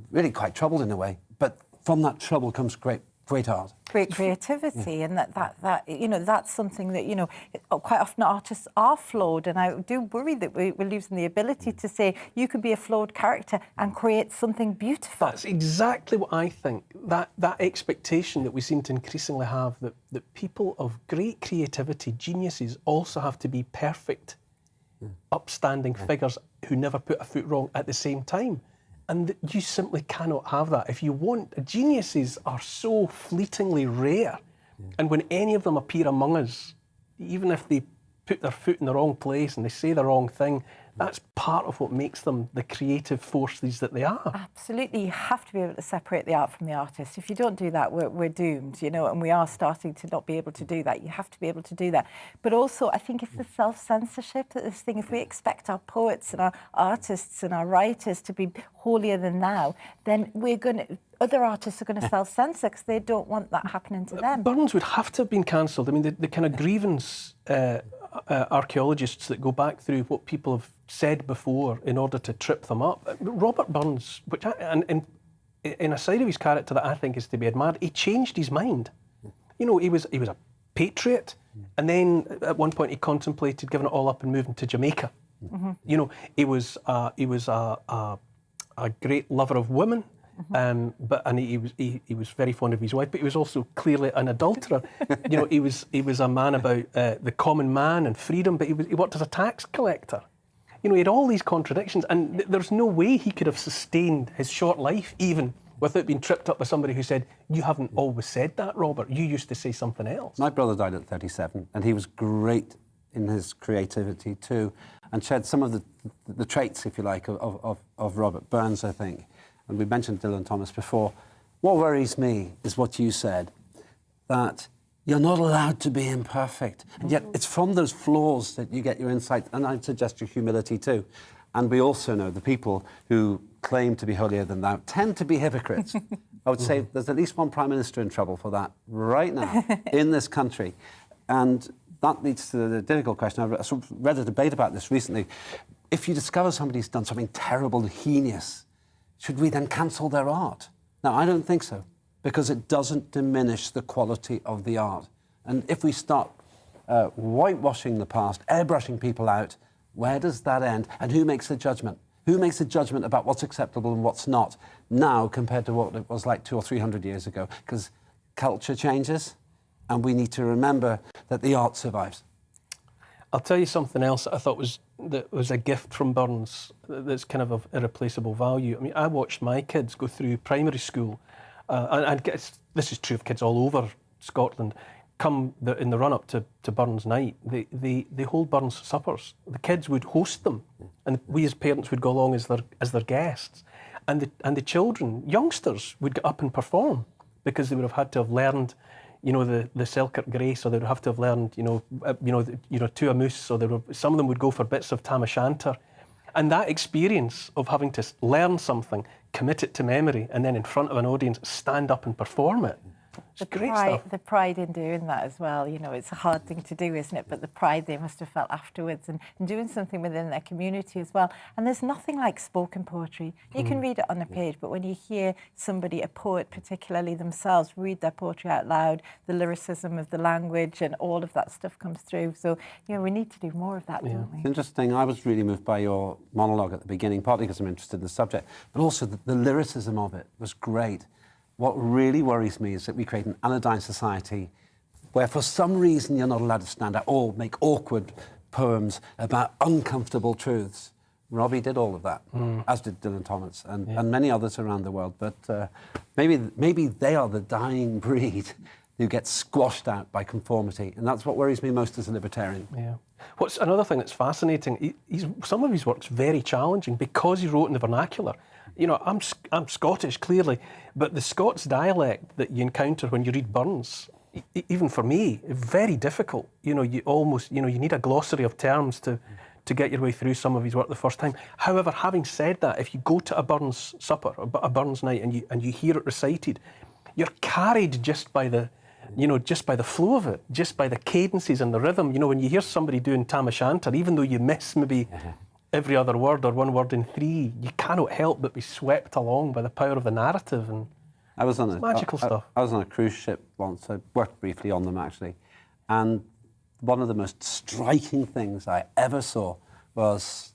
really quite troubled in a way. But from that trouble comes great art. Great creativity, and that you know, that's something that, you know, quite often artists are flawed, and I do worry that we're losing the ability to say you could be a flawed character and create something beautiful. That's exactly what I think. That expectation that we seem to increasingly have, that people of great creativity, geniuses, also have to be perfect, upstanding figures who never put a foot wrong at the same time. And you simply cannot have that. If you want, geniuses are so fleetingly rare. And when any of them appear among us, even if they put their foot in the wrong place and they say the wrong thing, that's part of what makes them the creative forces that they are. Absolutely. You have to be able to separate the art from the artist. If you don't do that, we're doomed, you know, and we are starting to not be able to do that. You have to be able to do that. But also, I think it's the self-censorship, that this thing, if we expect our poets and our artists and our writers to be holier than thou, then other artists are going to self-censor because they don't want that happening to them. Burns would have to have been cancelled. I mean, the kind of grievance archaeologists that go back through what people have said before in order to trip them up. Robert Burns, which in a side of his character that I think is to be admired, he changed his mind. You know, he was a patriot, and then at one point he contemplated giving it all up and moving to Jamaica. You know, he was a great lover of women. And he was very fond of his wife, but he was also clearly an adulterer. You know, he was a man about the common man and freedom, but he worked as a tax collector. You know, he had all these contradictions, and there's no way he could have sustained his short life even without being tripped up by somebody who said, "You haven't always said that, Robert. You used to say something else." My brother died at 37, and he was great in his creativity too, and shared some of the traits, if you like, of Robert Burns, I think. And we mentioned Dylan Thomas before. What worries me is what you said, that you're not allowed to be imperfect. And yet it's from those flaws that you get your insight, and I'd suggest your humility too. And we also know the people who claim to be holier than thou tend to be hypocrites. I would say there's at least one Prime Minister in trouble for that right now in this country. And that leads to the difficult question. I read a debate about this recently. If you discover somebody's done something terrible, heinous, should we then cancel their art? Now, I don't think so, because it doesn't diminish the quality of the art. And if we start whitewashing the past, airbrushing people out, where does that end? And who makes the judgment? Who makes the judgment about what's acceptable and what's not now compared to what it was like 200 or 300 years ago? Because culture changes, and we need to remember that the art survives. I'll tell you something else that I thought was a gift from Burns that's kind of irreplaceable value. I mean, I watched my kids go through primary school, and this is true of kids all over Scotland. In the run-up to Burns Night, they hold Burns suppers. The kids would host them, and we as parents would go along as their guests. And the children, youngsters, would get up and perform because they would have had to have learned, you know, the Selkirk Grace, or they would have to have learned, To a Moose, or some of them would go for bits of Tam O'Shanter. And that experience of having to learn something, commit it to memory, and then in front of an audience stand up and perform it. It's great stuff. The pride in doing that as well, you know, it's a hard thing to do, isn't it? But the pride they must have felt afterwards, and doing something within their community as well. And there's nothing like spoken poetry. You can read it on a page, but when you hear somebody, a poet particularly themselves, read their poetry out loud, the lyricism of the language and all of that stuff comes through. So, you know, we need to do more of that, don't we? It's interesting. I was really moved by your monologue at the beginning, partly because I'm interested in the subject, but also the lyricism of it was great. What really worries me is that we create an anodyne society where for some reason you're not allowed to stand out or make awkward poems about uncomfortable truths. Robbie did all of that, as did Dylan Thomas and many others around the world. But maybe they are the dying breed who get squashed out by conformity. And that's what worries me most as a libertarian. Yeah. What's another thing that's fascinating, some of his work's very challenging because he wrote in the vernacular. You know, I'm Scottish, clearly, but the Scots dialect that you encounter when you read Burns, even for me, very difficult. You know, you need a glossary of terms to get your way through some of his work the first time. However, having said that, if you go to a Burns supper, or a Burns night, and you hear it recited, you're carried just by the flow of it, just by the cadences and the rhythm. You know, when you hear somebody doing Tam O'Shanter, even though you miss maybe every other word or one word in three, you cannot help but be swept along by the power of the narrative, and magical stuff. I was on a cruise ship once. I worked briefly on them, actually. And one of the most striking things I ever saw was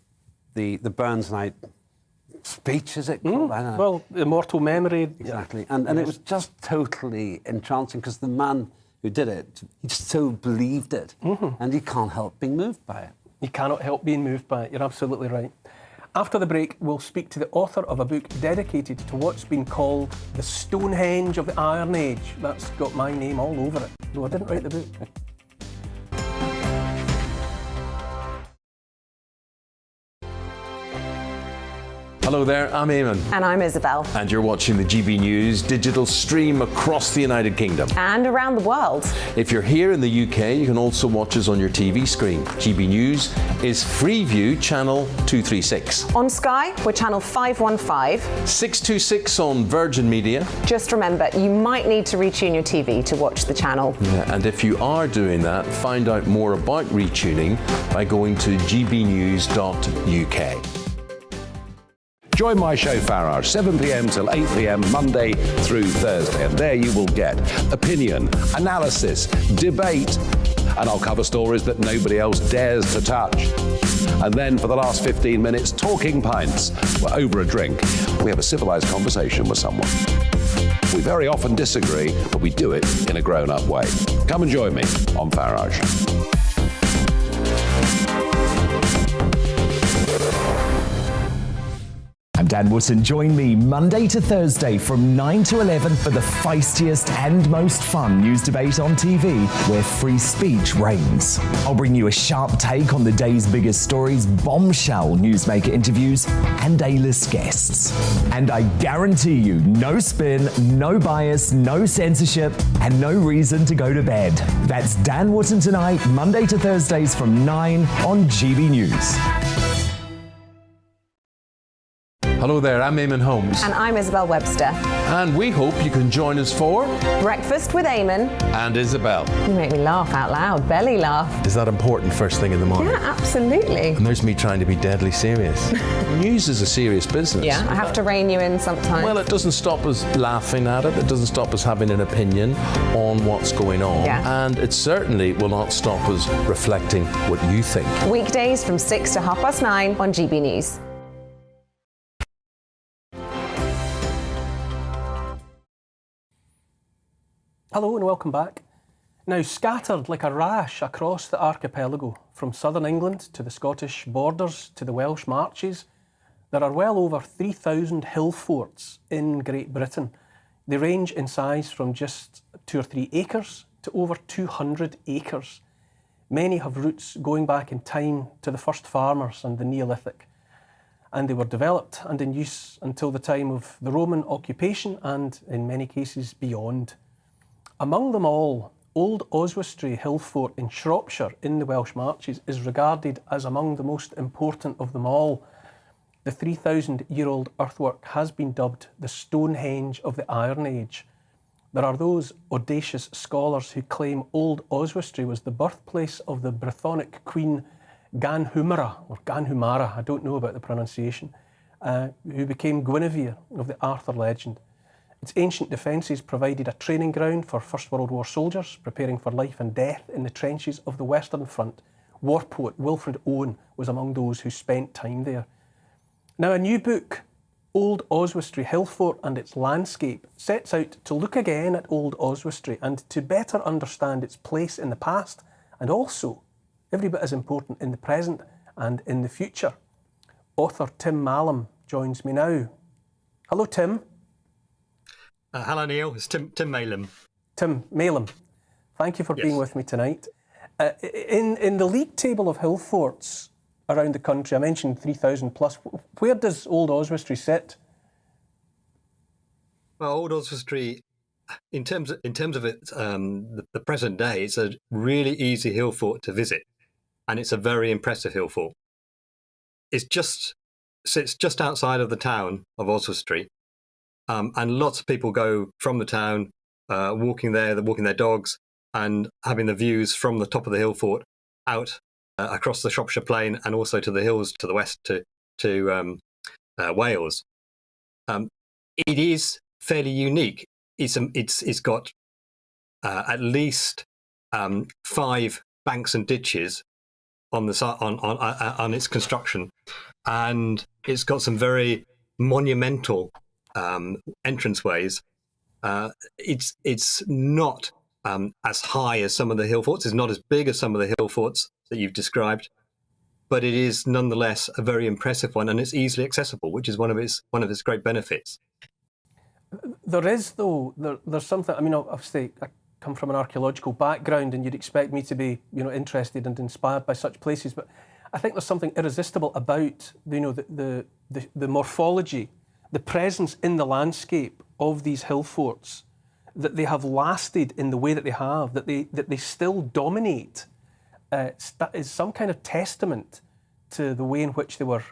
the Burns Night speech, is it called? I don't know. Well, immortal memory. Exactly. And it was just totally entrancing because the man who did it, he just so believed it. And you can't help being moved by it. You cannot help being moved by it. You're absolutely right. After the break, we'll speak to the author of a book dedicated to what's been called the Stonehenge of the Iron Age. That's got my name all over it, though I didn't write the book. Hello there, I'm Eamon. And I'm Isabel. And you're watching the GB News digital stream across the United Kingdom. And around the world. If you're here in the UK, you can also watch us on your TV screen. GB News is Freeview channel 236. On Sky, we're channel 515. 626 on Virgin Media. Just remember, you might need to retune your TV to watch the channel. Yeah, and if you are doing that, find out more about retuning by going to gbnews.uk. Join my show Farrar, 7 p.m. till 8 p.m. Monday through Thursday, and there you will get opinion, analysis, debate, and I'll cover stories that nobody else dares to touch. And then for the last 15 minutes, Talking Pints. We're over a drink. We have a civilised conversation with someone. We very often disagree, but we do it in a grown-up way. Come and join me on Farage. I'm Dan Wootton. Join me Monday to Thursday from 9 to 11 for the feistiest and most fun news debate on TV, where free speech reigns. I'll bring you a sharp take on the day's biggest stories, bombshell newsmaker interviews, and A-list guests. And I guarantee you, no spin, no bias, no censorship, and no reason to go to bed. That's Dan Wootton tonight, Monday to Thursdays from 9 on GB News. Hello there, I'm Eamon Holmes. And I'm Isabel Webster. And we hope you can join us for Breakfast with Eamon. And Isabel. You make me laugh out loud, belly laugh. Is that important first thing in the morning? Yeah, absolutely. And there's me trying to be deadly serious. News is a serious business. Yeah, I have to rein you in sometimes. Well, it doesn't stop us laughing at it. It doesn't stop us having an opinion on what's going on. Yeah. And it certainly will not stop us reflecting what you think. Weekdays from 6 to 9:30 on GB News. Hello and welcome back. Now, scattered like a rash across the archipelago, from southern England to the Scottish borders to the Welsh marches, there are well over 3,000 hill forts in Great Britain. They range in size from just 2 or 3 acres to over 200 acres. Many have roots going back in time to the first farmers and the Neolithic, and they were developed and in use until the time of the Roman occupation and, in many cases, beyond. Among them all, Old Oswestry Hill Fort in Shropshire in the Welsh Marches is regarded as among the most important of them all. The 3,000-year-old earthwork has been dubbed the Stonehenge of the Iron Age. There are those audacious scholars who claim Old Oswestry was the birthplace of the Brythonic queen Ganhumara, or Ganhumara, I don't know about the pronunciation, who became Guinevere of the Arthur legend. Its ancient defences provided a training ground for First World War soldiers preparing for life and death in the trenches of the Western Front. War poet Wilfred Owen was among those who spent time there. Now, a new book, Old Oswestry Hill Fort and Its Landscape, sets out to look again at Old Oswestry and to better understand its place in the past and also, every bit as important, in the present and in the future. Author Tim Mallum joins me now. Hello, Tim. Hello, Neil. It's Tim Mallum. Tim Mallum, thank you for being with me tonight. In the league table of hill forts around the country, I mentioned 3,000 plus. Where does Old Oswestry sit? Well, Old Oswestry, in terms of its the present day, it's a really easy hill fort to visit, and it's a very impressive hill fort. It sits just outside of the town of Oswestry. And lots of people go from the town, walking there, they're walking their dogs and having the views from the top of the hill fort out across the Shropshire Plain and also to the hills to the west to Wales. It is fairly unique. It's got at least 5 banks and ditches on its construction, and it's got some very monumental entranceways. It's not as high as some of the hill forts. It's not as big as some of the hill forts that you've described, but it is nonetheless a very impressive one, and it's easily accessible, which is one of its great benefits. There is, though, there's something. I mean, obviously, I come from an archaeological background, and you'd expect me to be, interested and inspired by such places. But I think there's something irresistible about, the morphology, the presence in the landscape of these hill forts, that they have lasted in the way that they have, that they still dominate, is some kind of testament to the way in which they were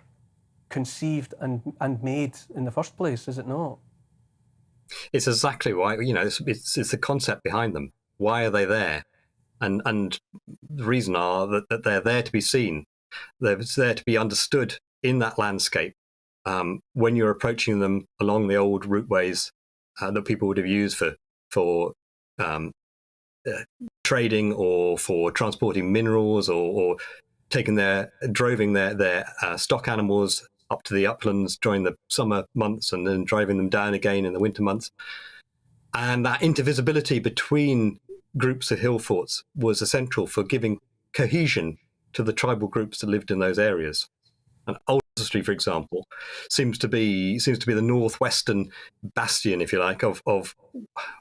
conceived and made in the first place, is it not? It's exactly why, it's the concept behind them. Why are they there? And the reason are that they're there to be seen. They're there to be understood in that landscape. When you're approaching them along the old routeways that people would have used for trading or for transporting minerals or droving their stock animals up to the uplands during the summer months and then driving them down again in the winter months. And that intervisibility between groups of hill forts was essential for giving cohesion to the tribal groups that lived in those areas. And Oswestry, for example, seems to be the northwestern bastion, if you like, of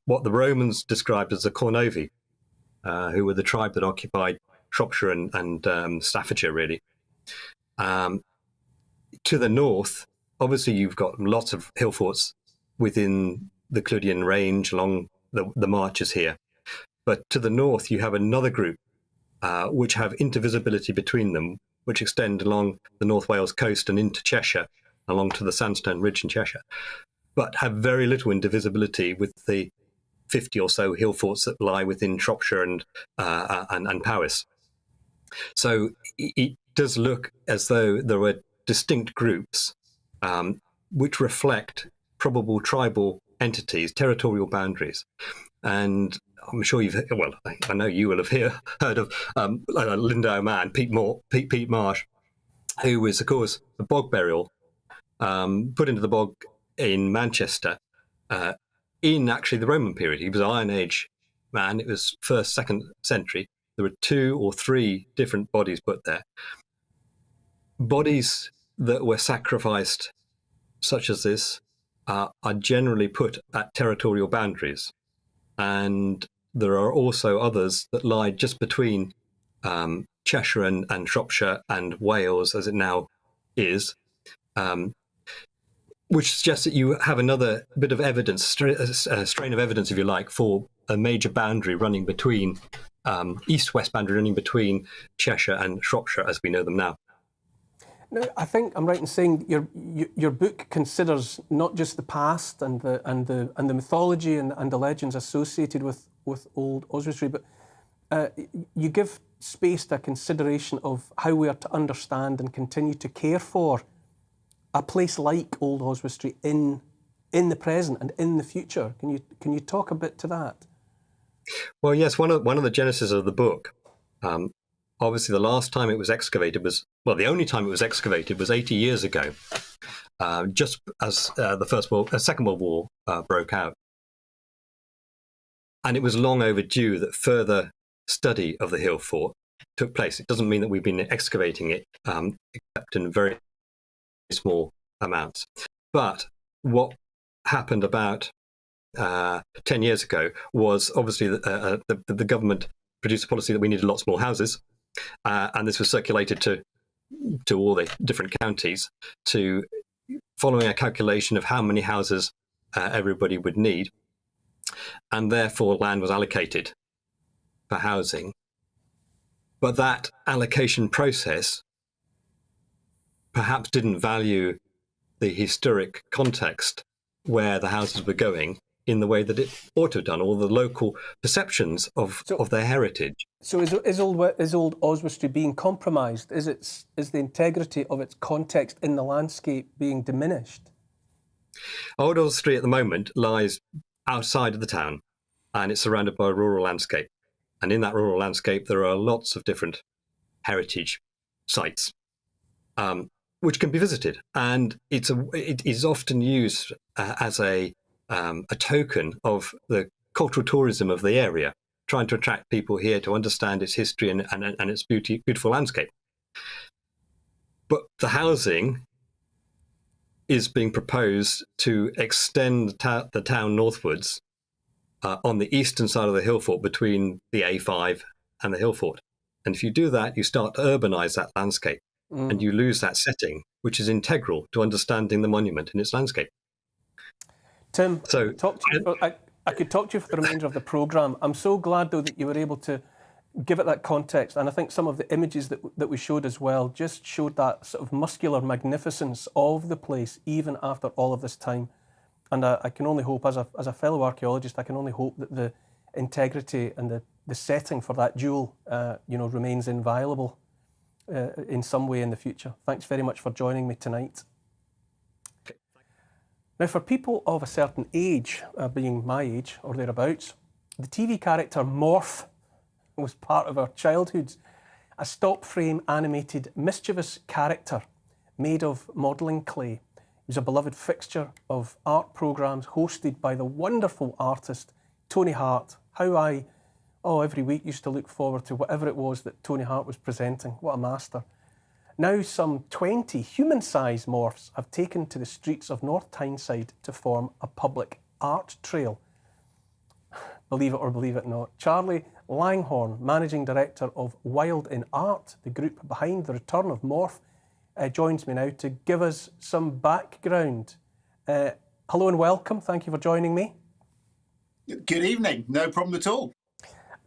what the Romans described as the Cornovi, who were the tribe that occupied Shropshire and Staffordshire, really. To the north, obviously, you've got lots of hill forts within the Clwydian range along the marches here. But to the north, you have another group which have intervisibility between them, which extend along the North Wales coast and into Cheshire, along to the Sandstone Ridge in Cheshire, but have very little indivisibility with the 50 or so hill forts that lie within Shropshire and Powys. So it does look as though there were distinct groups which reflect probable tribal entities, territorial boundaries. And I'm sure I know you will have heard of Lindau man, Pete Marsh, who was, of course, a bog burial put into the bog in Manchester in actually the Roman period. He was an Iron Age man. It was 1st, 2nd century. There were 2 or 3 different bodies put there. Bodies that were sacrificed, such as this, are generally put at territorial boundaries. And there are also others that lie just between Cheshire and Shropshire and Wales, as it now is, which suggests that you have another bit of evidence, strain of evidence, if you like, for a major boundary running between, east-west boundary running between Cheshire and Shropshire, as we know them now. Now, I think I'm right in saying your book considers not just the past and the mythology and the legends associated with old Oswestry, but you give space to a consideration of how we are to understand and continue to care for a place like old Oswestry in the present and in the future. Can you talk a bit to that? Well, yes. One of the genesis of the book. Obviously, the last time it was excavated the only time it was excavated was 80 years ago, just as the Second World War broke out. And it was long overdue that further study of the hill fort took place. It doesn't mean that we've been excavating it, except in very small amounts. But what happened about 10 years ago was obviously the government produced a policy that we needed lots more houses. And this was circulated to all the different counties following a calculation of how many houses everybody would need. And therefore land was allocated for housing. But that allocation process perhaps didn't value the historic context where the houses were going in the way that it ought to have done, or the local perceptions of their heritage. So is old Oswestry being compromised? Is the integrity of its context in the landscape being diminished? Old Oswestry at the moment lies outside of the town, and it's surrounded by a rural landscape. And in that rural landscape, there are lots of different heritage sites, which can be visited. And it is often used as a token of the cultural tourism of the area, trying to attract people here to understand its history and its beautiful landscape. But the housing is being proposed to extend the town northwards on the eastern side of the hill fort between the A5 and the hill fort. And if you do that, you start to urbanise that landscape and you lose that setting, which is integral to understanding the monument in its landscape. Tim, I could talk to you for the remainder of the programme. I'm so glad, though, that you were able to give it that context. And I think some of the images that we showed as well just showed that sort of muscular magnificence of the place, even after all of this time. And I can only hope, as a fellow archaeologist, I can only hope that the integrity and the setting for that jewel, remains inviolable in some way in the future. Thanks very much for joining me tonight. Now, for people of a certain age, being my age or thereabouts, the TV character Morph was part of our childhoods. a stop-frame animated mischievous character made of modelling clay. He was a beloved fixture of art programmes hosted by the wonderful artist Tony Hart. How I, every week used to look forward to whatever it was that Tony Hart was presenting. What a master. Now some 20 human-sized morphs have taken to the streets of North Tyneside to form a public art trail. Believe it or believe it not. Charlie Langhorne, Managing Director of Wild in Art, the group behind the return of Morph, joins me now to give us some background. Hello and welcome. Thank you for joining me. Good evening. No problem at all.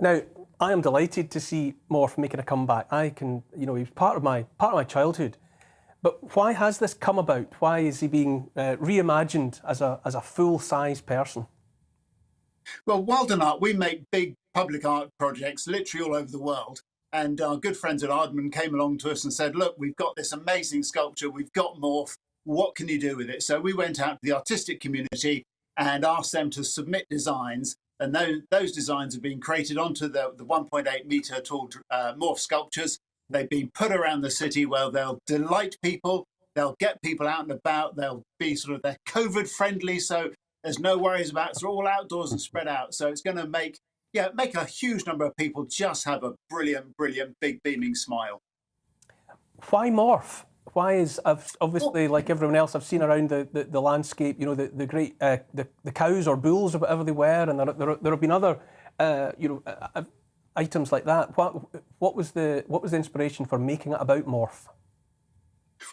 Now, I am delighted to see Morph making a comeback. He was part of my childhood. But why has this come about? Why is he being reimagined as a full-size person? Well, Wild in Art, we make big public art projects literally all over the world. And our good friends at Ardman came along to us and said, look, we've got this amazing sculpture, we've got Morph, what can you do with it? So we went out to the artistic community and asked them to submit designs. And those designs have been created onto the 1.8 metre tall Morph sculptures. They've been put around the city where they'll delight people, they'll get people out and about, they'll be they're COVID friendly, so there's no worries about it. It's all outdoors and spread out. So it's going to make a huge number of people just have a brilliant, big beaming smile. Why Morph? Why is, obviously, like everyone else, I've seen around the landscape, the great, the cows or bulls or whatever they were, and there have been other, items like that. What was the inspiration for making it about Morph?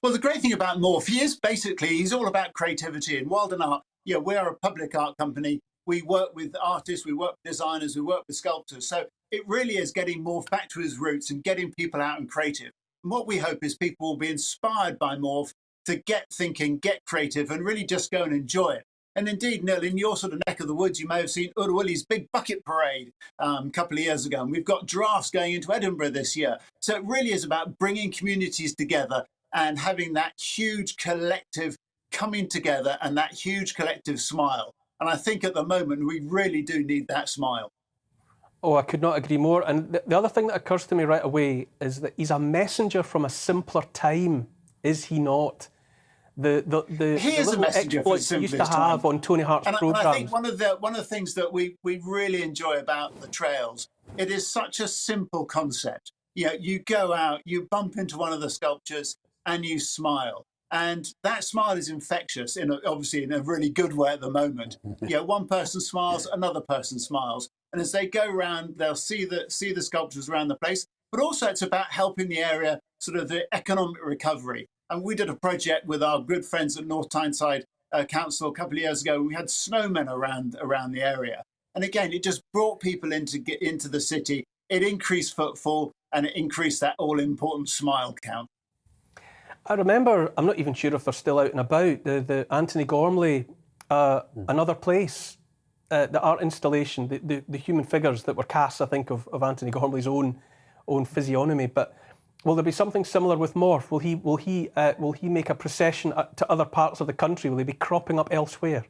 Well, the great thing about Morph, he's all about creativity. And Wild in Art, we are a public art company. We work with artists, we work with designers, we work with sculptors. So it really is getting Morph back to his roots and getting people out and creative. And what we hope is people will be inspired by Morph to get thinking, get creative, and really just go and enjoy it. And indeed, Neil, in your sort of neck of the woods, you may have seen Urwilly's big bucket parade a couple of years ago. And we've got drafts going into Edinburgh this year. So it really is about bringing communities together and having that huge collective coming together and that huge collective smile. And I think at the moment, we really do need that smile. Oh, I could not agree more. And the other thing that occurs to me right away is that he's a messenger from a simpler time, is he not? The little exploits he used to have on Tony Hart's programmes. And I think one of the things that we really enjoy about the trails, it is such a simple concept. You go out, you bump into one of the sculptures, and you smile. And that smile is infectious, obviously in a really good way at the moment. One person smiles, another person smiles. And as they go around, they'll see the sculptures around the place. But also it's about helping the area, sort of the economic recovery. And we did a project with our good friends at North Tyneside Council a couple of years ago. We had snowmen around the area. And again, it just brought people into the city. It increased footfall and it increased that all-important smile count. I remember, I'm not even sure if they're still out and about, the Anthony Gormley, Another Place, the art installation, the human figures that were cast, I think, of Anthony Gormley's own physiognomy. But will there be something similar with Morph? Will he make a procession to other parts of the country? Will he be cropping up elsewhere?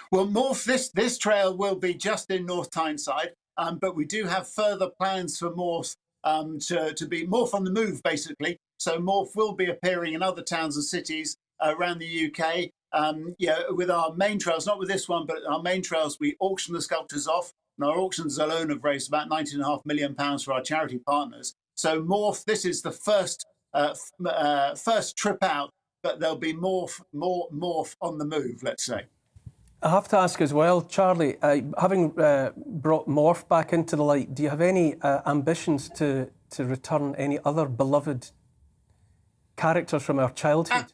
Well, Morph, this trail will be just in North Tyneside, but we do have further plans for Morph to be Morph on the move, basically. So Morph will be appearing in other towns and cities around the UK. With our main trails, not with this one, but our main trails, we auction the sculptures off, and our auctions alone have raised about £19.5 million for our charity partners. So Morph, this is the first trip out, but there'll be Morph on the move, let's say. I have to ask as well, Charlie, having brought Morph back into the light, do you have any ambitions to return any other beloved characters from our childhood?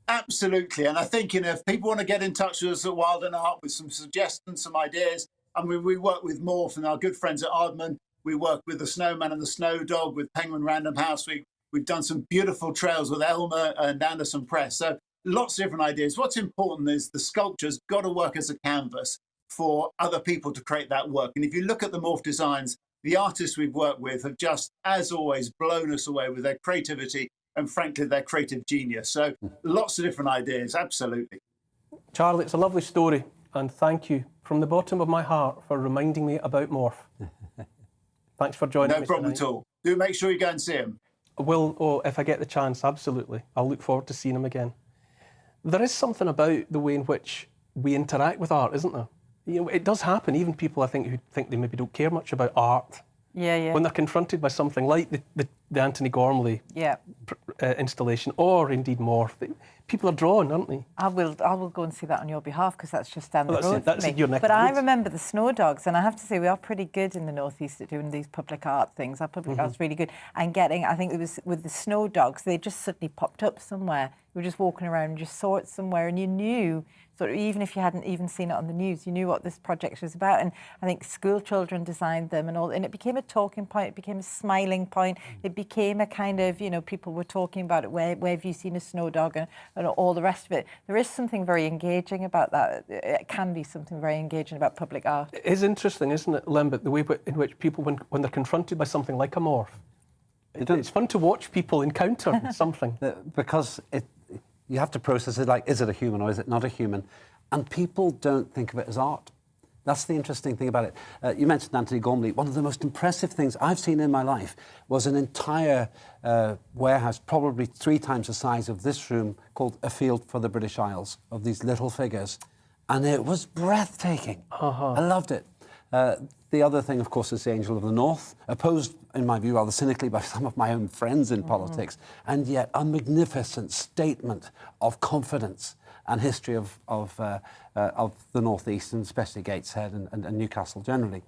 Absolutely. And I think, if people want to get in touch with us at Wild in Art with some suggestions, some ideas, I mean, we work with Morph and our good friends at Ardman. We work with the Snowman and the Snow Dog, with Penguin Random House. We've done some beautiful trails with Elmer and Anderson Press. So lots of different ideas. What's important is the sculpture's got to work as a canvas for other people to create that work. And if you look at the Morph designs, the artists we've worked with have just, as always, blown us away with their creativity and, frankly, their creative genius. So lots of different ideas, absolutely. Charlie, it's a lovely story, and thank you from the bottom of my heart for reminding me about Morph. Thanks for joining me. No problem tonight. at all. do make sure you go and see him. If I get the chance, absolutely. I'll look forward to seeing him again. There is something about the way in which we interact with art, isn't there? You know, it does happen. Even people, I think, who think they maybe don't care much about art, when they're confronted by something like the Anthony Gormley installation, or indeed more, people are drawn, aren't they? I will go and see that on your behalf, because that's just down the road that's for me. your neck But of the I woods. remember the Snow Dogs, and I have to say we are pretty good in the Northeast at doing these public art things. Our public art's really good. And I think it was with the Snow Dogs, they just suddenly popped up somewhere. We were just walking around and just saw it somewhere, and you knew, sort of, even if you hadn't even seen it on the news, you knew what this project was about. And I think school children designed them and it became a talking point, it became a smiling point, it became a kind of, you know, people were talking about it, where have you seen a snow dog, and all the rest of it. There is something very engaging about that. It can be something very engaging about public art. It is interesting, isn't it, Lembit, the way in which people, when they're confronted by something like a morph, it's fun to watch people encounter something. Because you have to process it like, is it a human or is it not a human? And people don't think of it as art. That's the interesting thing about it. You mentioned Anthony Gormley. One of the most impressive things I've seen in my life was an entire warehouse, probably 3 times the size of this room, called A Field for the British Isles, of these little figures. And it was breathtaking. I loved it. The other thing, of course, is the Angel of the North, opposed, in my view, rather cynically by some of my own friends in politics, and yet a magnificent statement of confidence and history of the North East, and especially Gateshead and Newcastle generally.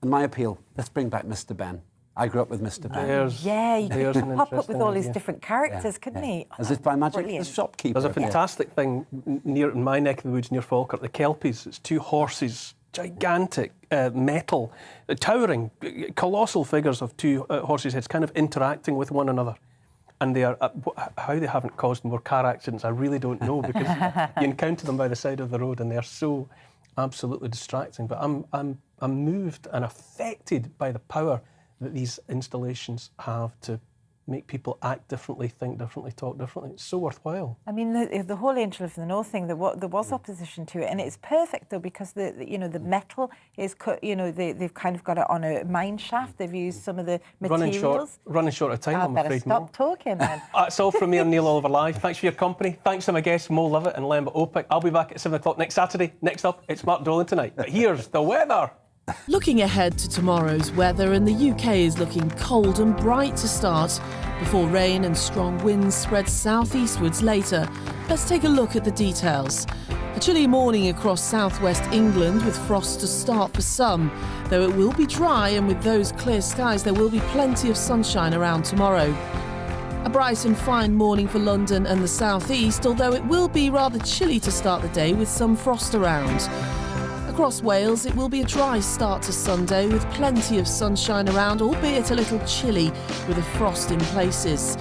And my appeal, let's bring back Mr. Ben. I grew up with Mr. Ben. You could pop up with all these different characters, couldn't he? As if by magic, Brilliant. the shopkeeper. There's a fantastic thing near in my neck of the woods, near Falkirk, the Kelpies. It's 2 horses, gigantic, metal, towering, colossal figures of 2 horses' heads, kind of interacting with one another. And they are how they haven't caused more car accidents, I really don't know, because you encounter them by the side of the road, and they are so absolutely distracting. But I'm moved and affected by the power that these installations have to make people act differently, think differently, talk differently. It's so worthwhile. I mean, the whole Angel of the North thing, there was opposition to it, and it's perfect though, because the metal is, they've kind of got it on a mine shaft. They've used some of the materials. Running short of time, I'm better afraid. Stop talking then. That's all from me and Neil Oliver Live. Thanks for your company. Thanks to my guests Mo Lovett and Lembit Opik. I'll be back at 7 o'clock next Saturday. Next up, it's Mark Dolan tonight. But here's the weather. Looking ahead to tomorrow's weather, and the UK is looking cold and bright to start, before rain and strong winds spread southeastwards later. Let's take a look at the details. A chilly morning across southwest England, with frost to start for some, though it will be dry, and with those clear skies there will be plenty of sunshine around tomorrow. A bright and fine morning for London and the southeast, although it will be rather chilly to start the day with some frost around. Across Wales, it will be a dry start to Sunday with plenty of sunshine around, albeit a little chilly with a frost in places.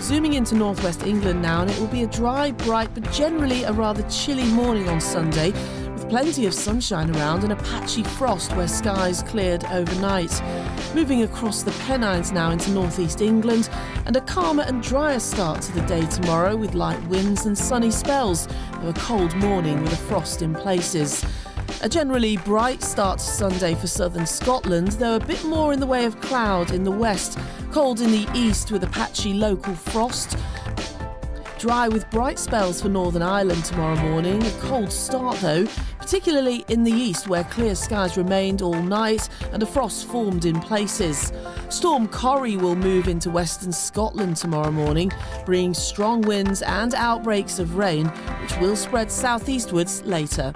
Zooming into northwest England now, and it will be a dry, bright but generally a rather chilly morning on Sunday, with plenty of sunshine around and a patchy frost where skies cleared overnight. Moving across the Pennines now into northeast England, and a calmer and drier start to the day tomorrow with light winds and sunny spells, though a cold morning with a frost in places. A generally bright start to Sunday for southern Scotland, though a bit more in the way of cloud in the west. Cold in the east with a patchy local frost. Dry with bright spells for Northern Ireland tomorrow morning. A cold start though, particularly in the east where clear skies remained all night and a frost formed in places. Storm Corrie will move into western Scotland tomorrow morning, bringing strong winds and outbreaks of rain, which will spread southeastwards later.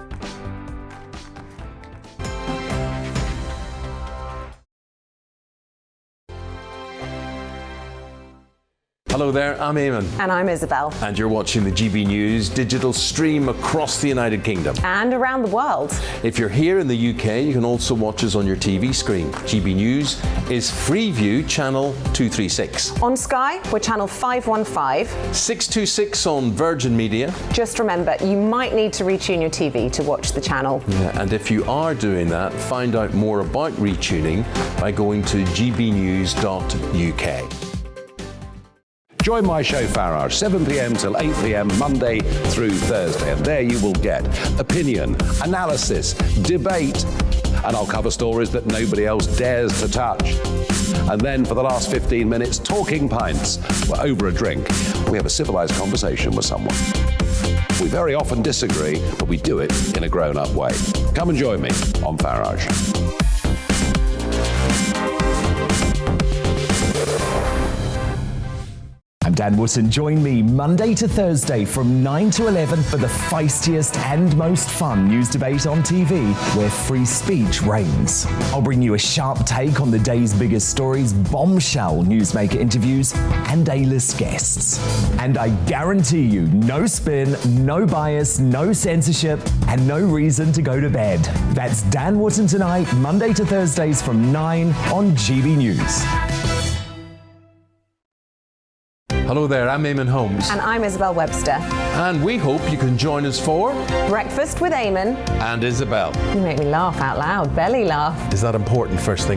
Hello there, I'm Eamon. And I'm Isabel. And you're watching the GB News digital stream across the United Kingdom. And around the world. If you're here in the UK, you can also watch us on your TV screen. GB News is Freeview channel 236. On Sky, we're channel 515. 626 on Virgin Media. Just remember, you might need to retune your TV to watch the channel. Yeah, and if you are doing that, find out more about retuning by going to gbnews.uk. Join my show Farrar, 7 p.m. till 8 p.m. Monday through Thursday, and there you will get opinion, analysis, debate, and I'll cover stories that nobody else dares to touch. And then for the last 15 minutes, Talking Pints. We're over a drink. We have a civilised conversation with someone. We very often disagree, but we do it in a grown-up way. Come and join me on Farage. I'm Dan Wootton. Join me Monday to Thursday from 9 to 11 for the feistiest and most fun news debate on TV, where free speech reigns. I'll bring you a sharp take on the day's biggest stories, bombshell newsmaker interviews, and A-list guests. And I guarantee you, no spin, no bias, no censorship, and no reason to go to bed. That's Dan Wootton Tonight, Monday to Thursdays from 9 on GB News. Hello there, I'm Eamon Holmes. And I'm Isabel Webster. And we hope you can join us for Breakfast with Eamon and Isabel. You make me laugh out loud, belly laugh. Is that important first thing